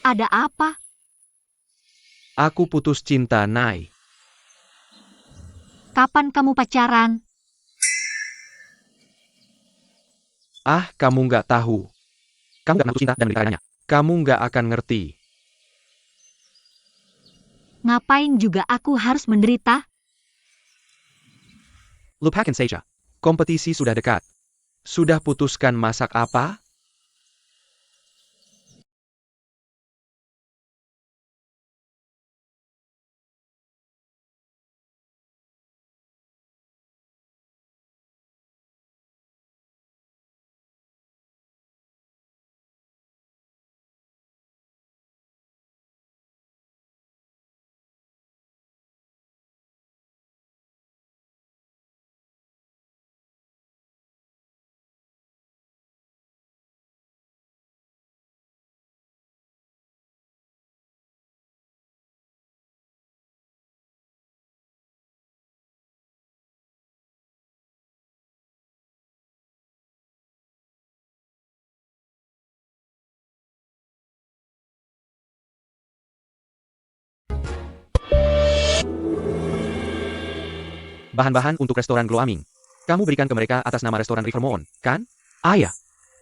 Ada apa? Aku putus cinta, Nai. Kapan kamu pacaran? Ah, kamu nggak tahu. Kamu nggak pernah putus cinta dan menikahinya. Kamu nggak akan ngerti. Ngapain juga aku harus menderita? Lupakan saja. Kompetisi sudah dekat. Sudah putuskan masak apa? Bahan-bahan untuk restoran Gloaming. Kamu berikan ke mereka atas nama restoran Rivermoon, kan? Ah ya.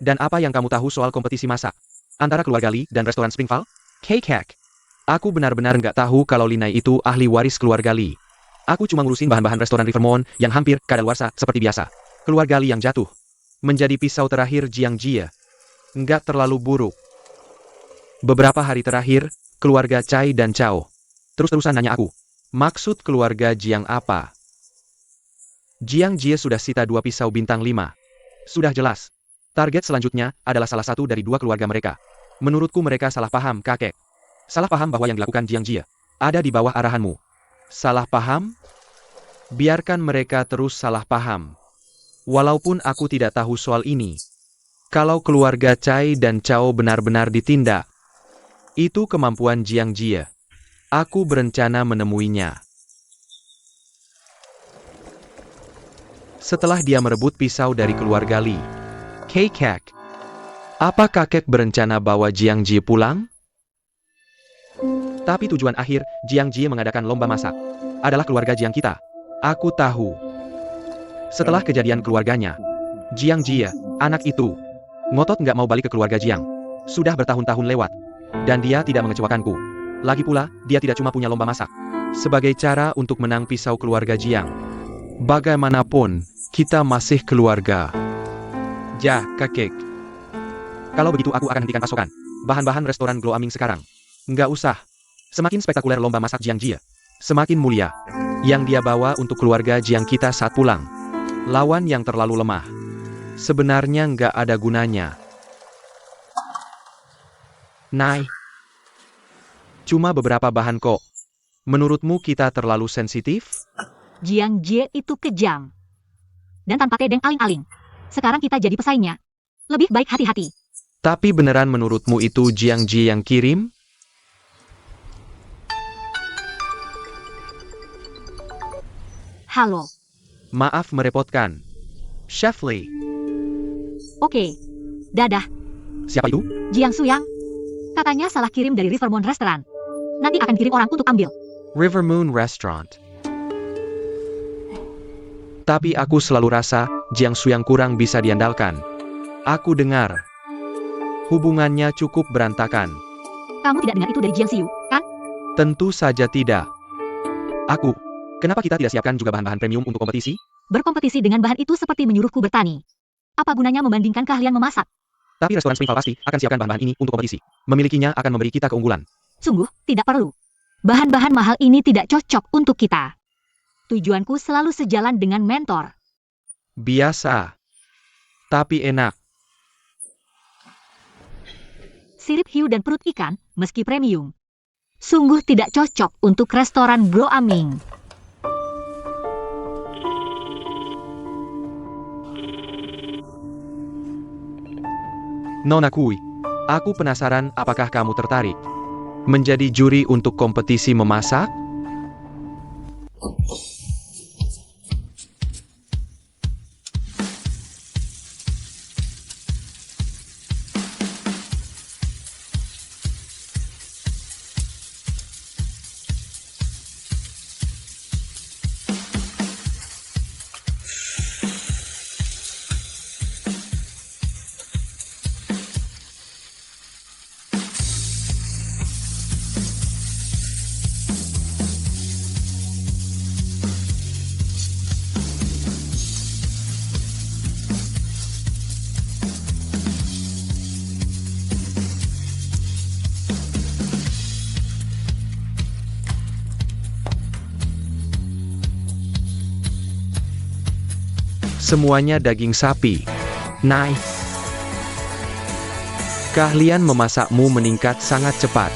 Dan apa yang kamu tahu soal kompetisi masak? Antara keluarga Lee dan restoran Springval? Kek. Aku benar-benar nggak tahu kalau Linai itu ahli waris keluarga Lee. Aku cuma ngurusin bahan-bahan restoran Rivermoon yang hampir kadaluarsa seperti biasa. Keluarga Lee yang jatuh. Menjadi pisau terakhir Jiang Jie. Nggak terlalu buruk. Beberapa hari terakhir, keluarga Chai dan Chao terus-terusan nanya aku. Maksud keluarga Jiang apa? Jiang Jie sudah sita 2 pisau bintang 5. Sudah jelas. Target selanjutnya adalah salah satu dari 2 keluarga mereka. Menurutku mereka salah paham, kakek. Salah paham bahwa yang dilakukan Jiang Jie ada di bawah arahanmu. Salah paham? Biarkan mereka terus salah paham. Walaupun aku tidak tahu soal ini. Kalau keluarga Chai dan Chao benar-benar ditindak, Itu kemampuan Jiang Jie. Aku berencana menemuinya. Setelah dia merebut pisau dari keluarga Li. Kakek. Apa kakek berencana bawa Jiang Jie pulang? Tapi tujuan akhir, Jiang Jie mengadakan lomba masak. Adalah keluarga Jiang kita. Aku tahu. Setelah kejadian keluarganya, Jiang Jie, anak itu, ngotot nggak mau balik ke keluarga Jiang. Sudah bertahun-tahun lewat. Dan dia tidak mengecewakanku. Lagi pula, dia tidak cuma punya lomba masak. Sebagai cara untuk menang pisau keluarga Jiang. Bagaimanapun, kita masih keluarga. Ja, kakek. Kalau begitu aku akan hentikan pasokan bahan-bahan restoran Glow Aming sekarang. Nggak usah. Semakin spektakuler lomba masak Jiang Jie, semakin mulia. Yang dia bawa untuk keluarga Jiang kita saat pulang. Lawan yang terlalu lemah. Sebenarnya nggak ada gunanya. Nai. Cuma beberapa bahan kok. Menurutmu kita terlalu sensitif? Jiang Jie itu kejam. Dan tanpa tedeng aling-aling. Sekarang kita jadi pesaingnya. Lebih baik hati-hati. Tapi beneran menurutmu itu Jiang Jie yang kirim? Halo. Maaf merepotkan. Chef Lee. Oke. Dadah. Siapa itu? Jiang Suyang. Katanya salah kirim dari Rivermont Restaurant. Nanti akan kirim orang untuk ambil. River Moon Restaurant. Tapi aku selalu rasa Jiang Suyang kurang bisa diandalkan. Aku dengar hubungannya cukup berantakan. Kamu tidak dengar itu dari Jiang Siyu, kan? Tentu saja tidak. Kenapa kita tidak siapkan juga bahan-bahan premium untuk kompetisi? Berkompetisi dengan bahan itu seperti menyuruhku bertani. Apa gunanya membandingkan keahlian memasak? Tapi restoran Springval pasti akan siapkan bahan-bahan ini untuk kompetisi. Memilikinya akan memberi kita keunggulan. Sungguh, tidak perlu. Bahan-bahan mahal ini tidak cocok untuk kita. Tujuanku selalu sejalan dengan mentor. Biasa. Tapi enak. Sirip hiu dan perut ikan, meski premium. Sungguh tidak cocok untuk restoran Bro Aming. Nona Kui, aku penasaran apakah kamu tertarik menjadi juri untuk kompetisi memasak? Semuanya daging sapi. Nice. Keahlian memasakmu meningkat sangat cepat.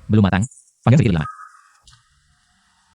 Belum matang. Panggang sedikit lebih lama.